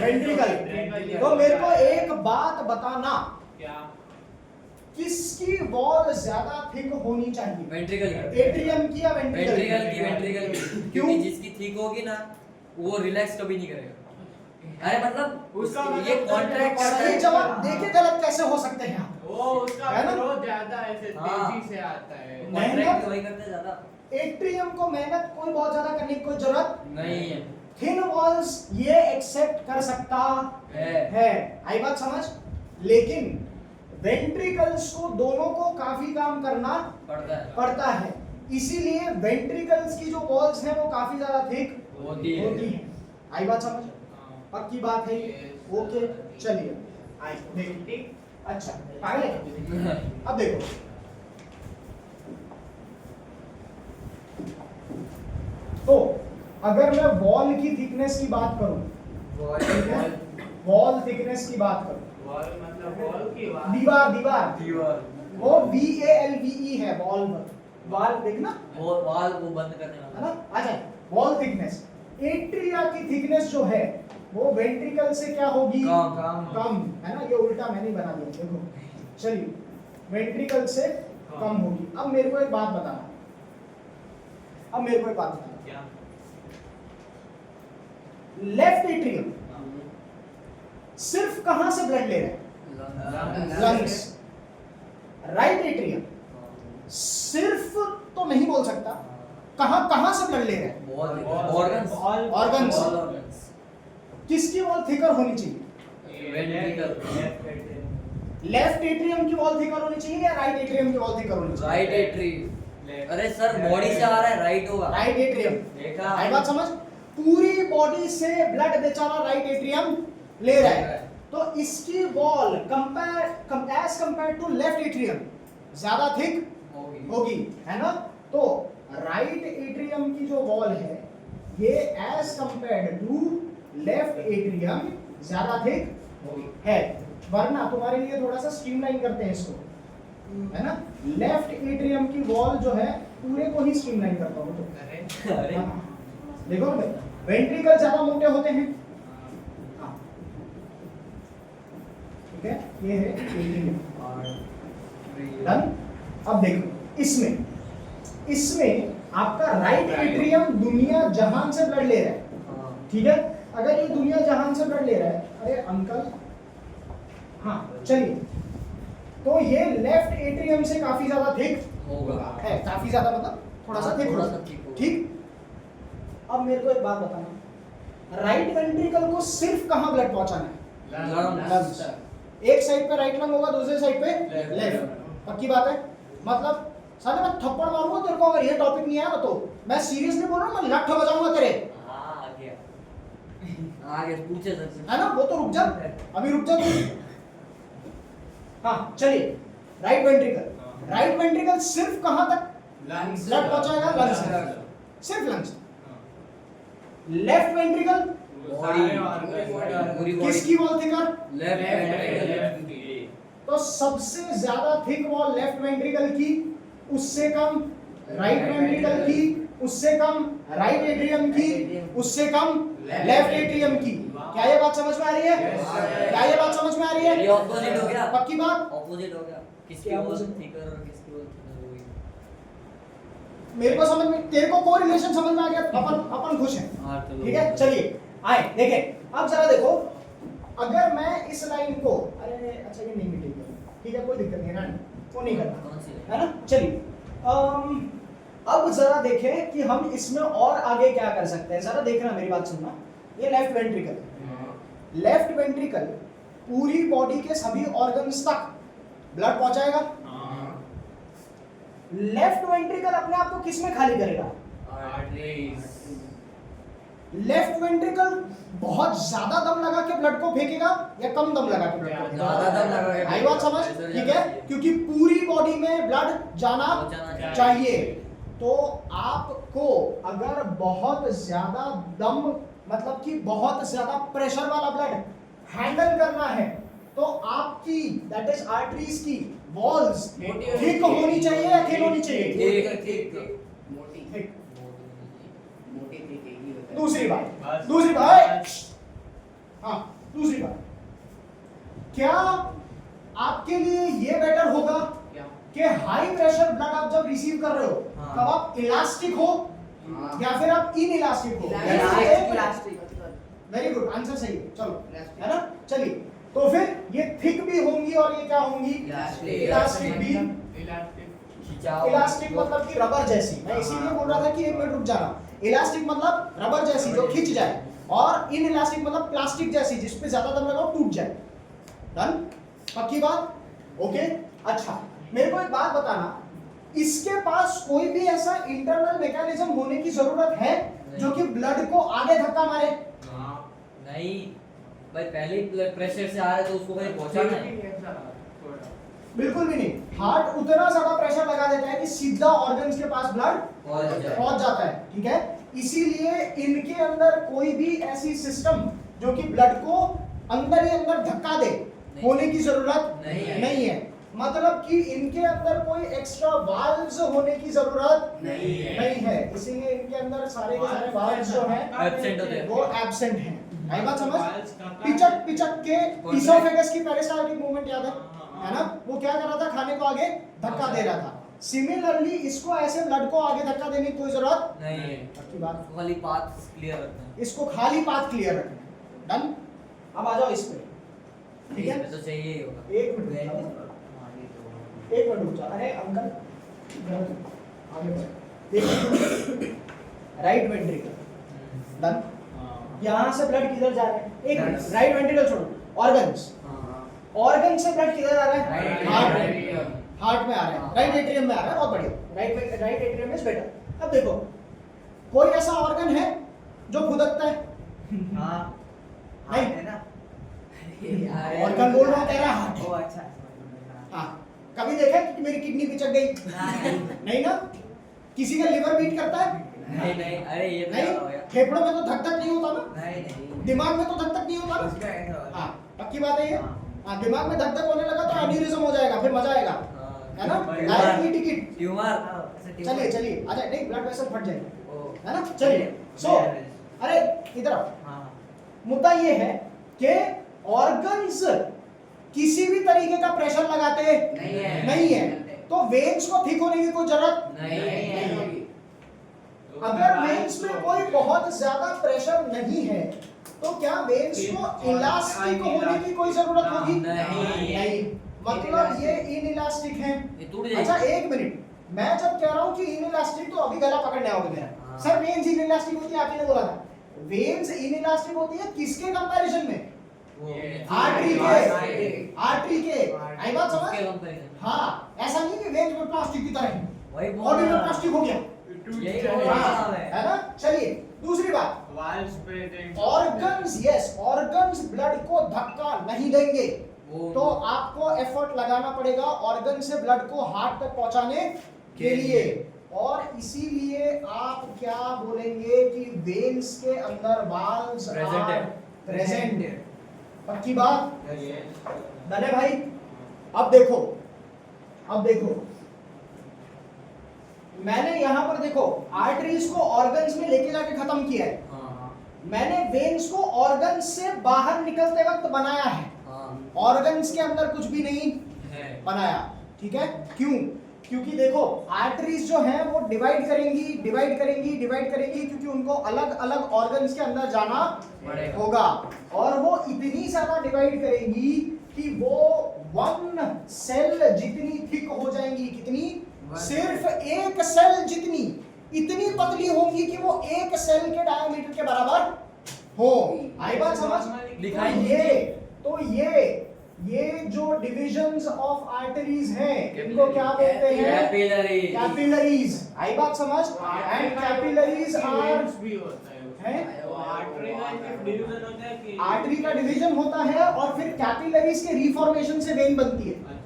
वेंट्रिकल। तो मेरे को एक बात बताना, क्या? किसकी वॉल ज्यादा थिक होनी चाहिए? वेंट्रिकल एट्रियम की या वेंट्रिकल वेंट्रिकल की क्योंकि जिसकी ठीक होगी ना वो रिलैक्स कभी नहीं करेगा। अरे मतलब उसका ये मतलब कॉन्ट्रैक्ट सही जवाब देके गलत कैसे हो सकते हैं आप? वो उसका है ना? ग्रोथ ज्यादा ऐसे हाँ। तेजी से आता है। कॉन्ट्रैक्ट वही करते हैं ज्यादा एट्रियम को मेहनत कोई बहुत ज्यादा करने की कोई जरूरत नहीं है। थिन वॉल्स ये एक्सेप्ट कर सकता है। आई बात समझ? लेकिन वेंट्रिकल्स को दोनों को काफी काम करना पड़ता है, इसीलिए वेंट्रिकल्स की जो वॉल्स हैं वो काफी ज्यादा थिक होती होती है। है। आई बात समझ? पक्की बात है? ओके चलिए आई देखिए। अच्छा पागल है? अब देखो, तो अगर मैं वॉल की थिकनेस की बात करूं, वॉल थिकनेस की बात करूं, वॉल मतलब वॉल की बात। दीवार दीवार दीवार वो VALVE है, वॉल वॉल देखना वो वाल वो बंद करने है वाला ना। अच्छा वॉल थिकनेस, एट्रिया की थिकनेस जो है वो वेंट्रिकल से क्या होगी? कम है ना। ये उल्टा मैंने ही बना दिया, देखो। चलिए वेंट्रिकल से कम होगी। अब मेरे को एक बात बताना, क्या? लेफ्ट एट्रियम सिर्फ कहां से ब्लड ले रहा है? लंग्स। राइट एट्रियम सिर्फ तो नहीं बोल सकता, कहां कहां से ब्लड ले रहा है? ऑर्गन्स। किसकी वॉल थिकर होनी चाहिए? लेफ्ट एट्रियम की वॉल थिकर होनी चाहिए या राइट एट्रियम की वॉल थिकर होनी चाहिए? राइट एट्री। अरे सर बॉडी से आ रहा है राइट होगा। Right atrium. देखा आई बात समझ? पूरी बॉडी से ब्लड बेचारा राइट एट्रियम ले रहा है, तो इसकी wall as compare to left atrium ज्यादा थिक होगी, है ना। तो राइट एट्रियम की जो वॉल है ये as compared to left atrium ज्यादा थिक है। वरना तुम्हारे लिए थोड़ा सा स्ट्रीमलाइन करते हैं इसको, है ना। लेफ्ट एट्रियम की वॉल जो है पूरे को ही स्ट्रीमलाइन करता हूं तो अरे हाँ। देखो ना, वेंट्रिकल ज्यादा मोटे होते हैं। हाँ। ठीक है, ये है एट्रियम। डन। अब देखो इसमें आपका राइट एट्रियम दुनिया जहान से ब्लड ले रहा है, ठीक है। अगर ये दुनिया जहान से ब्लड ले रहा है, अरे अंकल, हाँ चलिए, तो ये लेफ्ट एट्रियम से काफी ज्यादा थिक होगा है, काफी ज्यादा मतलब थोड़ा सा थिक थोड़ा होगा, सा थिक होगा। ठीक। अब मेरे को एक बात बताना, राइट वेंट्रिकल को सिर्फ कहां ब्लड पहुंचाना है? लंग्स। एक साइड पे राइट लंग होगा, दूसरे साइड पे लेफ्ट। पक्की बात है? मतलब साले मैं थप्पड़ मारूंगा तेरे को अगर ये टॉपिक नहीं आया तो मैं सीरियसली बोल रहा हूं, मैं लठ बजाऊंगा तेरे, हाँ आगे पूछे सर है ना। वो तो रुक जा, अभी रुक जा तू। हाँ चलिए, राइट वेंट्रिकल सिर्फ कहां तक लंग्स ब्लड पहुंचाएगा? लंग्स तक, सिर्फ लंग्स। लेफ्ट वेंट्रिकल पूरी किसकी वॉल थिकर? लेफ्ट तो सबसे ज्यादा थिक वॉल लेफ्ट वेंट्रिकल की, उससे कम राइट वेंट्रिकल की, उससे कम राइट एट्रियम की, उससे कम लेफ्ट एट्रियम की। क्या ये बात समझ में आ रही है? क्या ये बात समझ में आ रही है? ये ऑपोजिट हो गया। पक्की बात? ऑपोजिट हो गया। किसकी क्या वॉल opposite? थिकर और किसकी वॉल थिनर हुई? मेरे को समझ में, तेरे को कोई रिलेशन समझ में आ गया? अपन खुश हैं, हाँ चलो ठीक है। चलिए आए देखें। अब जरा देखो, अगर मैं इस लाइन को, अरे अच्छा ये नहीं मिटेगी, ठीक है कोई दिक्कत नहीं है, वो नहीं करना, कौन सी है ना। चलिए अब जरा देखें कि हम इसमें और आगे क्या कर सकते हैं। जरा देखना, मेरी बात सुनना। ये लेफ्ट वेंट्रिकल पूरी बॉडी के सभी ऑर्गन्स तक ब्लड पहुंचाएगा। लेफ्ट वेंट्रिकल अपने आप को किस में खाली करेगा? लेफ्ट वेंट्रिकल बहुत ज्यादा दम लगा के ब्लड को फेंकेगा या कम दम लगा के ब्लड को फेंकेगा? ज्यादा दम लगा के। आई बात समझ? ठीक है, क्योंकि पूरी बॉडी में ब्लड जाना चाहिए। तो आपको अगर बहुत ज्यादा दम, मतलब कि बहुत ज्यादा प्रेशर वाला ब्लड हैंडल करना है, तो आपकी दैट इज आर्टरीज की वॉल्स थिक होनी चाहिए या थिन होनी चाहिए? ठीक दूसरी बात बस। दूसरी बात हाँ दूसरी बात, क्या आपके लिए ये बेटर होगा क्या? कि हाई प्रेशर ब्लड आप जब रिसीव कर रहे हो हाँ। तब आप इलास्टिक हो हाँ। या फिर आप इन इलास्टिक हो? इलास्टिक। वेरी गुड, आंसर सही है, चलो इलास्टिक। है ना। चलिए तो फिर ये थिक भी होंगी और ये क्या होंगी? इलास्टिक। इलास्टिक भी। इलास्टिक। खिंचाव। इलास्टिक मतलब कि रबर जैसी, मैं इसीलिए बोल रहा था कि एक मिनट रुक जाना। इलास्टिक मतलब रबर जैसी जो खिंच जाए, और इन इलास्टिक मतलब प्लास्टिक जैसी जिस पे ज्यादा दम लगाओ टूट जाए। डन, पक्की बात? ओके। अच्छा मेरे को एक बात बताना, इसके पास कोई भी ऐसा इंटरनल मैकेनिज्म होने की जरूरत है जो कि ब्लड को आगे धक्का मारे? हाँ। नहीं भाई, पहले ही ब्लड प्रेशर से आ रहा है तो उसको कहीं पहुंचाना है। बिल्कुल भी नहीं। हार्ट उतना ज्यादा प्रेशर लगा देता है कि सीधा ऑर्गन्स के पास ब्लड पहुंच जाता है, ठीक है। इसीलिए इनके अंदर कोई भी ऐसी सिस्टम जो कि ब्लड को अंदर ही अंदर धक्का दे होने की जरूरत नहीं है। मतलब कि इनके अंदर कोई एक्स्ट्रा वाल्व्स होने की जरूरत नहीं है। इसीलिए इनके अंदर सारे के सारे वाल्व्स जो हैं एब्सेंट होते हैं। वो एब्सेंट हैं। आई बात समझ? वाल्व्स का काम- पिचक के इसोफेगस की पेरिस्टाल्टिक मूवमेंट याद है ना? वो क्या कर रहा था? खाने को आगे धक्का दे रहा था। सिमिलरली इसको ऐसे ब्लड को आगे धक्का देने की कोई जरूरत नहीं है, पक्की बात। खाली पाथ क्लियर रखना है। इसको खाली पाथ क्लियर रखना है। डन। अब आ जाओ इस पे, ठीक है। इसमें तो चाहिए ही होगा। एक मिनट रुक जाओ। एक मिनट रुक जाओ। अरे अंकल आगे बढ़ो। देखिए राइट वेंट्रिकल, डन। यहाँ से ब्लड किधर जा रहा है? एक मिनट, राइट वेंट्रिकल छोड़ो, ऑर्गन्स। ऑर्गन से ब्लड किधर आ रहा है? हार्ट में आ रहा है, राइट एट्रियम में आ रहा है। बहुत बढ़िया, राइट एट्रियम इज बेटर। अब देखो कोई ऐसा ऑर्गन है जो फुदकता है? हाँ नहीं। है ना। ऑर्गन बोल रहा हूँ, कह रहा हार्ट है। ओ अच्छा समझ हाँ, कभी देखा कि मेरी किडनी पिचक गई? नहीं ना। किसी का लिवर बीट करता है? नहीं, अरे ये तो नहीं। क्या हो गया? फेफड़ों में तो धक धक नहीं होता ना? नहीं दिमाग में तो धक धक नहीं होता ना? उसका ऐसा होगा। हाँ, पक्की बात है ये। हाँ। हाँ, दिमाग में धक धक होने लगा तो एन्यूरिज्म हो जाएगा, फिर मजा आएगा, है ना? Directly ticket. ट्यूमर। हाँ, ऐसा ट्यूमर। चलिए आ जाए। नहीं, ब्लड वेसल फट जाएगा, ओ, है ना? चलिए सो अरे इधर आओ। हाँ मुद्दा ये है कि ऑर्गन्स किसी भी तरीके का प्रेशर लगाते नहीं है। तो वेन्स को थिक होने की कोई जरूरत नहीं। अगर वेन्स में कोई बहुत ज्यादा प्रेशर नहीं है तो क्या वेन्स को इलास्टिक होने की कोई जरूरत होगी? नहीं। मतलब ये इनइलास्टिक है। ये टूट जाएगी। अच्छा एक मिनट, मैं जब कह रहा हूँ कि इनइलास्टिक तो अभी गला पकड़ने आओगे मेरा। हाँ। सर वेन्स इनइलास्टिक होती है, आपने बोला था। वेन्स इनइलास्टिक होती है किसके कंपैरिजन में? आर्टरी के। आई बात समझ? उसके comparison। हाँ, ऐसा नहीं कि वेन्स में प्लास्टिक की तरह है, वही बोल बॉडी में रहा हूँ। प्लास्टिक हो गया, यही बोल रहा हाँ, हूँ मैं। है ना? चलिए दूसरी बात, वाल्व्स पे ऑर्गन्स, यस, ऑर्गन्स ब्लड को धक्का नहीं देंगे। वो- तो आपको एफर्ट लगाना पड़ेगा ऑर्गन से ब्लड को हार्ट तक पहुंचाने के लिए। और इसीलिए आप क्या बोलेंगे कि वेन्स के अंदर वाल्व्स Present है। प्रेजेंट। पक्की बात? Yes. डन है भाई? अब देखो मैंने यहां पर देखो आर्टरीज को ऑर्गन्स में लेके जाके खत्म किया है। हाँ, मैंने वेन्स को ऑर्गन्स से बाहर निकलते वक्त बनाया है, हाँ, ऑर्गन्स के अंदर कुछ भी नहीं है। बनाया, ठीक है? क्यों? क्योंकि देखो आर्टरीज जो हैं वो डिवाइड करेंगी क्योंकि उनको अलग अलग ऑर्गन्स के अंदर जाना पड़ेगा। होगा, और वो इतनी ज्यादा डिवाइड करेंगी कि वो वन सेल जितनी थिक हो जाएंगी। कितनी? सिर्फ एक सेल जितनी, इतनी पतली होंगी कि वो एक सेल के डायमीटर के बराबर हो। आई बात समझ? दिखाई तो ये जो डिविजन्स ऑफ आर्टरीज हैं इनको क्या बोलते हैं? कैपिलरी। कैपिलरीज। आई बात समझ? एंड कैपिलरीज आर भी होता है हैं? आर्टरी का डिवीजन होता है कि आर्टरी का डिवीजन होता है और फिर कैपिलरीज के रिफॉर्मेशन से वेन बनती है।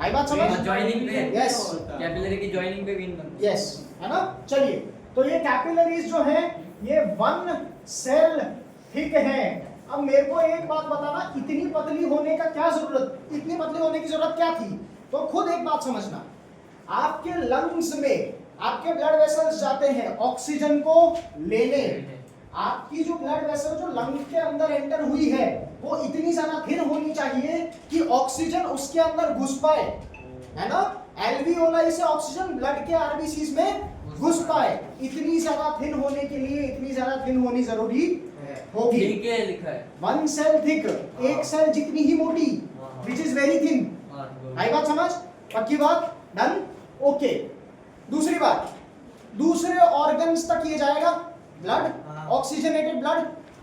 आई बात समझ? जॉइनिंग पे। यस, कैपिलरी की जॉइनिंग पे वेन बनती है। यस, है ना? चलिए, तो ये कैपिलरीज जो हैं ये वन सेल थिक हैं। अब मेरे को एक बात बताना, इतनी पतली होने की जरूरत क्या थी? तो खुद एक बात समझना, आपके लंग्स में आपके ब्लड वेसल्स जाते हैं ऑक्सीजन को लेने, आपकी जो ब्लड वेसल जो लंग के अंदर एंटर हुई है वो इतनी ज्यादा थिन होनी चाहिए कि ऑक्सीजन उसके अंदर घुस पाए, है ना। एल्वियोलाई से ऑक्सीजन ब्लड के आरबीसीज में घुस पाए, इतनी ज्यादा थिन होने के लिए इतनी ज्यादा थिन होनी जरूरी होगी। ठीक है लिखा है। वन सेल थिक, एक सेल जितनी ही मोटी, विच इज वेरी थिन। आई बात समझ? पक्की बात? डन? ओके। दूसरी बात, दूसरे ऑर्गन्स तक ये जाएगा ब्लड, ऑक्सीजनेटेड ब्लड।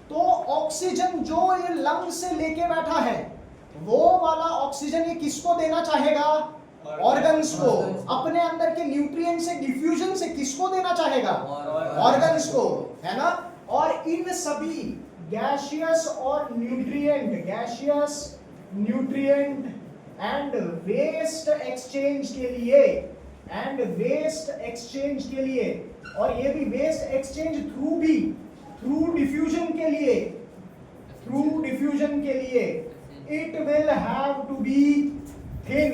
तो ऑक्सीजन जो ये लंग से लेके बैठा है वो वाला ऑक्सीजन ये किसको देना चाहेगा? ऑर्गन्स को। अपने अंदर के न्यूट्रिएंट से डिफ्यूजन से किसको देना चाहेगा? ऑर्गन्स को, है ना। और इन सभी गैसियस और gaseous nutrient and waste exchange के लिए, और ये भी वेस्ट एक्सचेंज थ्रू डिफ्यूजन के लिए it will have to be thin.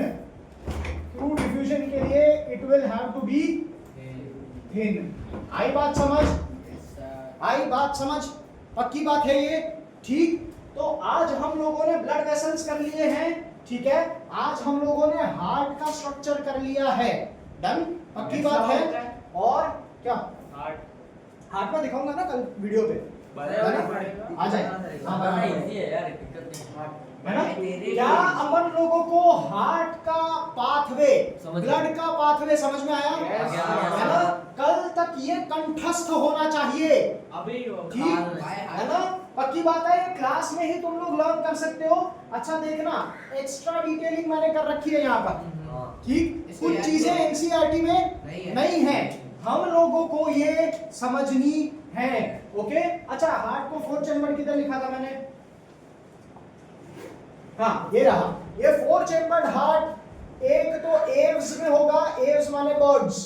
Through diffusion के लिए it will have to be thin. आई बात समझ? पक्की बात है ये, ठीक। तो आज हम लोगों ने ब्लड वेसल्स कर लिए हैं, ठीक है। आज हम लोगों ने हार्ट का स्ट्रक्चर कर लिया है, डन। पक्की बात है। और क्या हार्ट में दिखाऊंगा ना कल वीडियो पे, आ जाए। हाँ बड़ा इजी है यार, दिक्कत नहीं है ना। क्या अपन लोगों को हार्ट का पाथवे, ब्लड का पाथवे समझ में आया? है ना। कल तक ये कंठस्थ होना चाहिए, अभी ठीक है ना। पक्की बात है, ये क्लास में ही तुम लोग लर्न कर सकते हो। अच्छा देखना, एक्स्ट्रा डिटेलिंग मैंने कर रखी है यहाँ पर, ठीक। कुछ चीजें एनसीईआरटी में नहीं है, हम लोगों को ये समझनी है, ओके। अच्छा, हार्ट को 4 चैम्बर किधर लिखा था मैंने? हाँ ये रहा, ये 4 चैम्बर्ड हार्ट। एक तो एव्स में होगा, एव्स माने बर्ड्स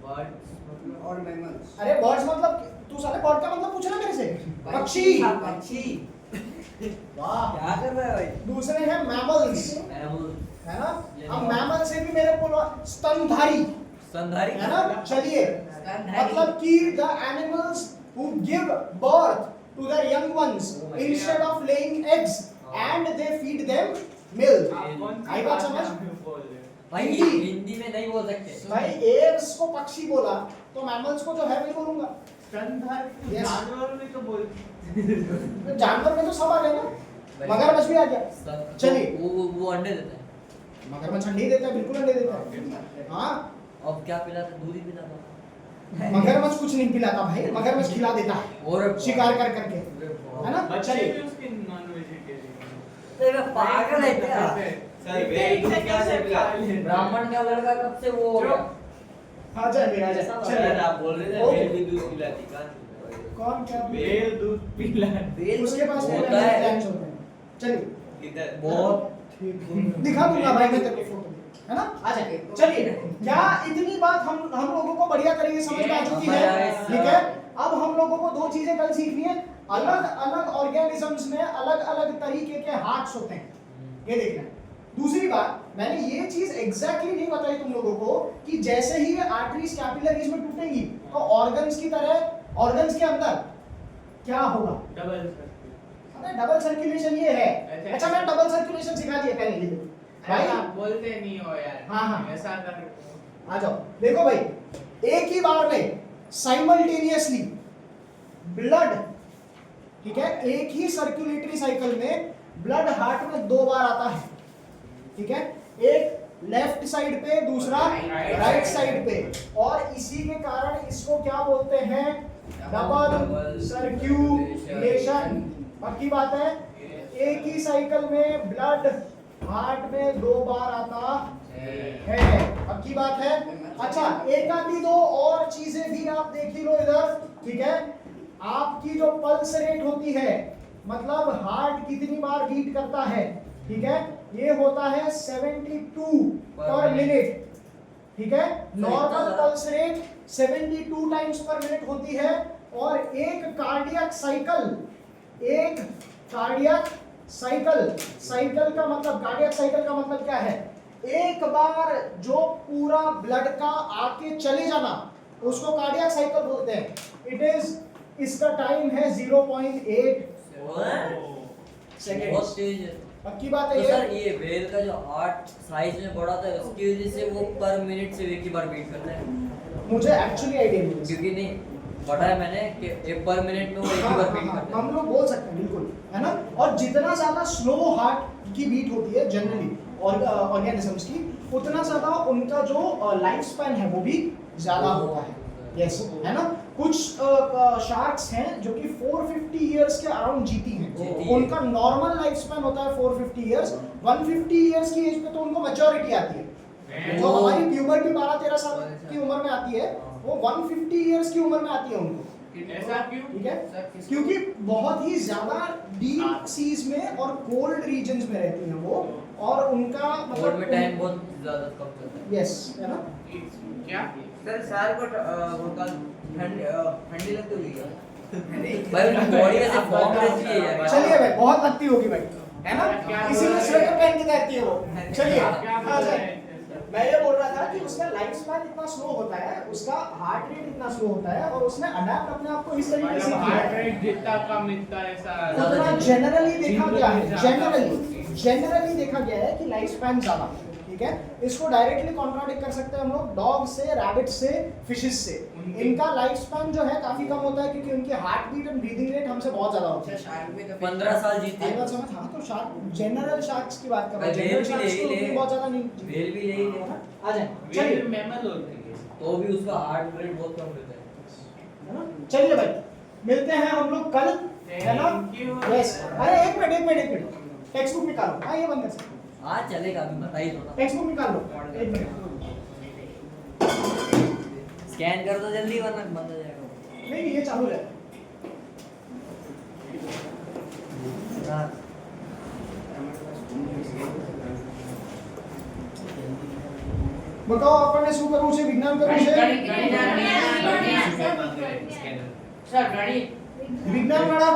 और मैमल्स। अरे बर्ड्स मतलब तू साले बर्ड का मतलब पूछ रहा मेरे से? पक्षी। वाह क्या कर रहा है भाई? दूसरे हैं मैमल्स, है ना। अब मैमल से भी मेरे को स्तनधारी है ना। चलिए, मतलब कि the animals who give birth to their young ones instead of laying eggs and they feed them milk. आई बात समझ? भाई हिंदी में नहीं बोल सकते भाई एग्स को पक्षी बोला तो मैमल्स को जो है वही बोलूंगा। Yes. जानवर में तो बोल जानवर में तो सब आ गए ना, मगरमच्छ भी आ गया। चलिए, वो अंडे देता है। मगरमच्छ अंडे देता है, बिल्कुल अंडे देता है। हाँ, अब क्या पिलाता? दूध ही पिलाता। मगरमच्छ कुछ नहीं पिलाता भाई, मगरमच्छ खिला देता है और शिकार कर करके, है ना। बच्चे चलिए, भी उसके नॉन वेजिटेरियन तेरा पागल है क्या? सर वेरी दूध क्या से पिला? ब्राह्मण का लड़का कब से वो हो गया? आ जाए मेरा आ जाए। सर चलिए, आप बोल रहे थे ओके। वेल भी दूध पिलाती कहां? कौन क्या बेल दूध पिला उसके पास होता है। प्लान्स होते हैं। चलिए, किधर? बहुत दिखा दूंगा भाई मैं तेरे को फोटो, है ना। आ जाए। चलिए, क्या इतनी बात हम लोगों को बढ़िया तरीके से समझ में आ चुकी है, ठीक है। अब हम लोगों को 2 चीजें कल सीखनी है। अलग अलग ऑर्गेनिजम्स में अलग अलग तरीके के हार्ट्स होते हैं, ये देखना है। दूसरी बात, मैंने ये चीज एग्जैक्टली नहीं बताई तुम लोगों को कि जैसे ही ये आर्टरीज कैपिलरीज में टूटेंगी तो ऑर्गन्स की तरह ऑर्गन्स के अंदर क्या होगा? डबल सर्कुलेशन ये है। अच्छा, मैं डबल सर्कुलेशन सिखा दिया पहले ही भाई। आप बोलते नहीं हो यार। हाँ। ऐसा कर आ जाओ, देखो भाई, एक ही बार में साइमल्टेनियसली ब्लड, ठीक है, एक ही सर्कुलेटरी साइकिल में ब्लड हार्ट में 2 बार आता है, ठीक है। एक लेफ्ट साइड पे, दूसरा राइट साइड पे, और इसी के कारण इसको क्या बोलते हैं? Double circulation. पक्की बात है, एक ही साइकिल में ब्लड हार्ट में 2 बार आता है, पक्की बात है। अच्छा, एक आधी 2 और चीजें भी आप देख ही लो इधर, ठीक है। आपकी जो पल्स रेट होती है, मतलब हार्ट कितनी बार बीट करता है, ठीक है, ये होता है 72 पर मिनट, ठीक है। नॉर्मल पल्स रेट 72 टाइम्स पर मिनट होती है। और एक कार्डियक साइकिल साइकिल का मतलब, कार्डियक साइकिल का मतलब क्या है? एक बार जो पूरा ब्लड का आके चले जाना उसको कार्डियक साइकिल बोलते हैं। इट इज इसका टाइम है 0.8 बहुत सेकंड। तेज है। पक्की बात तो है सर ये। ये व्हेल का जो आर्ट साइज में बड़ा था उसकी वजह से वो पर मिनट से एक ही बार बीट करता है, मुझे एक्चुअली आइडिया नहीं है। क्योंकि नहीं पढ़ा है मैंने कि एक पर मिनट में वो एक ही बार बीट करता हम है। लोग बोल सकते हैं बिल्कुल, है ना। और जितना ज्यादा स्लो हार्ट की बीट होती है जनरली और ऑर्गेनिजम्स की, उतना ज्यादा उनका जो लाइफ स्पैन है वो भी ज्यादा होता है। यस, है ना। कुछ शार्क्स हैं जो कि 450 इयर्स के अराउंड जीती जीती हैं, है। उनका नॉर्मल लाइफ स्पैन होता है 450 इयर्स। 150 इयर्स की एज पे तो उनको मैच्योरिटी आती है। जो हमारी प्यूबर्टी 12-13 साल की उम्र में आती है, वो 150 इयर्स की उम्र में आती है उनको। ऐसा क्यों? ठीक है, क्योंकि बहुत ही ज्यादा डीप सीज में और कोल्ड रीजन्स में रहती हैं वो, और उनका कोल्ड में टाइम बहुत ज्यादा कम चलता है। यस, है ना। क्या? सर साल को वो कल ठंडी लगती होगी क्या? भाई उनकी बॉडी ऐसे फॉर्म रहती है यार। चलिए भाई, बहुत लगती होगी भाई, है ना। क्या- इसीलिए स्वेटर पहन के रहती है वो। चलिए, क्या बोल आ रहे जाए। हैं सर? मैं ये बोल रहा था कि उसका लाइफ स्पैन इतना स्लो होता है, उसका हार्ट रेट इतना स्लो होता है, और उसने अडैप्ट अपने आप को इस तरीके से मतलब किया हार्ट है। रेट जितना कम इतना ऐसा उतना जनरली देखा गया है, ज्यादा जनरली देखा गया है कि लाइफ स्पैन ज्यादा है। ठीक है, इसको डायरेक्टली कॉन्ट्राडिक्ट कर सकते हैं हम लोग डॉग से, रैबिट से, फिशेस से। इनका लाइफ स्पैन जो है काफी कम होता है, क्योंकि उनकी हार्ट बीट और ब्रीदिंग रेट हमसे बहुत ज्यादा होती है। शार्क में तो 15 साल जीते एक बात हैं। समझ, हाँ, तो शार्क, जनरल शार्क्स की बात कर रहा हूँ। भाई, जनरल whale भी शार्क्स ले तो ही ले। उतनी बहुत ज्यादा नहीं। व्हेल भी यही है आ जाए, वेल चलिए, मैमल होती है। तो भी उसका हार्ट रेट बहुत कम रहता है। है ना। चलिए भाई, मिलते हैं हम लोग कल, है ना। Thank you. यस, अरे एक मिनट, टेक्स्ट बुक निकालो। हाँ, ये बंद कर सकते, हाँ चलेगा, अभी बता ही दो ना। टेक्स्ट बुक निकाल लो। एक मिनट, स्कैन कर दो जल्दी वरना बंद हो जाएगा। नहीं, ये चालू है। हाँ। बताओ, આપણને શું કરવું છે? વિજ્ઞાન કરવું છે? सर गणित વિજ્ઞાન વાળા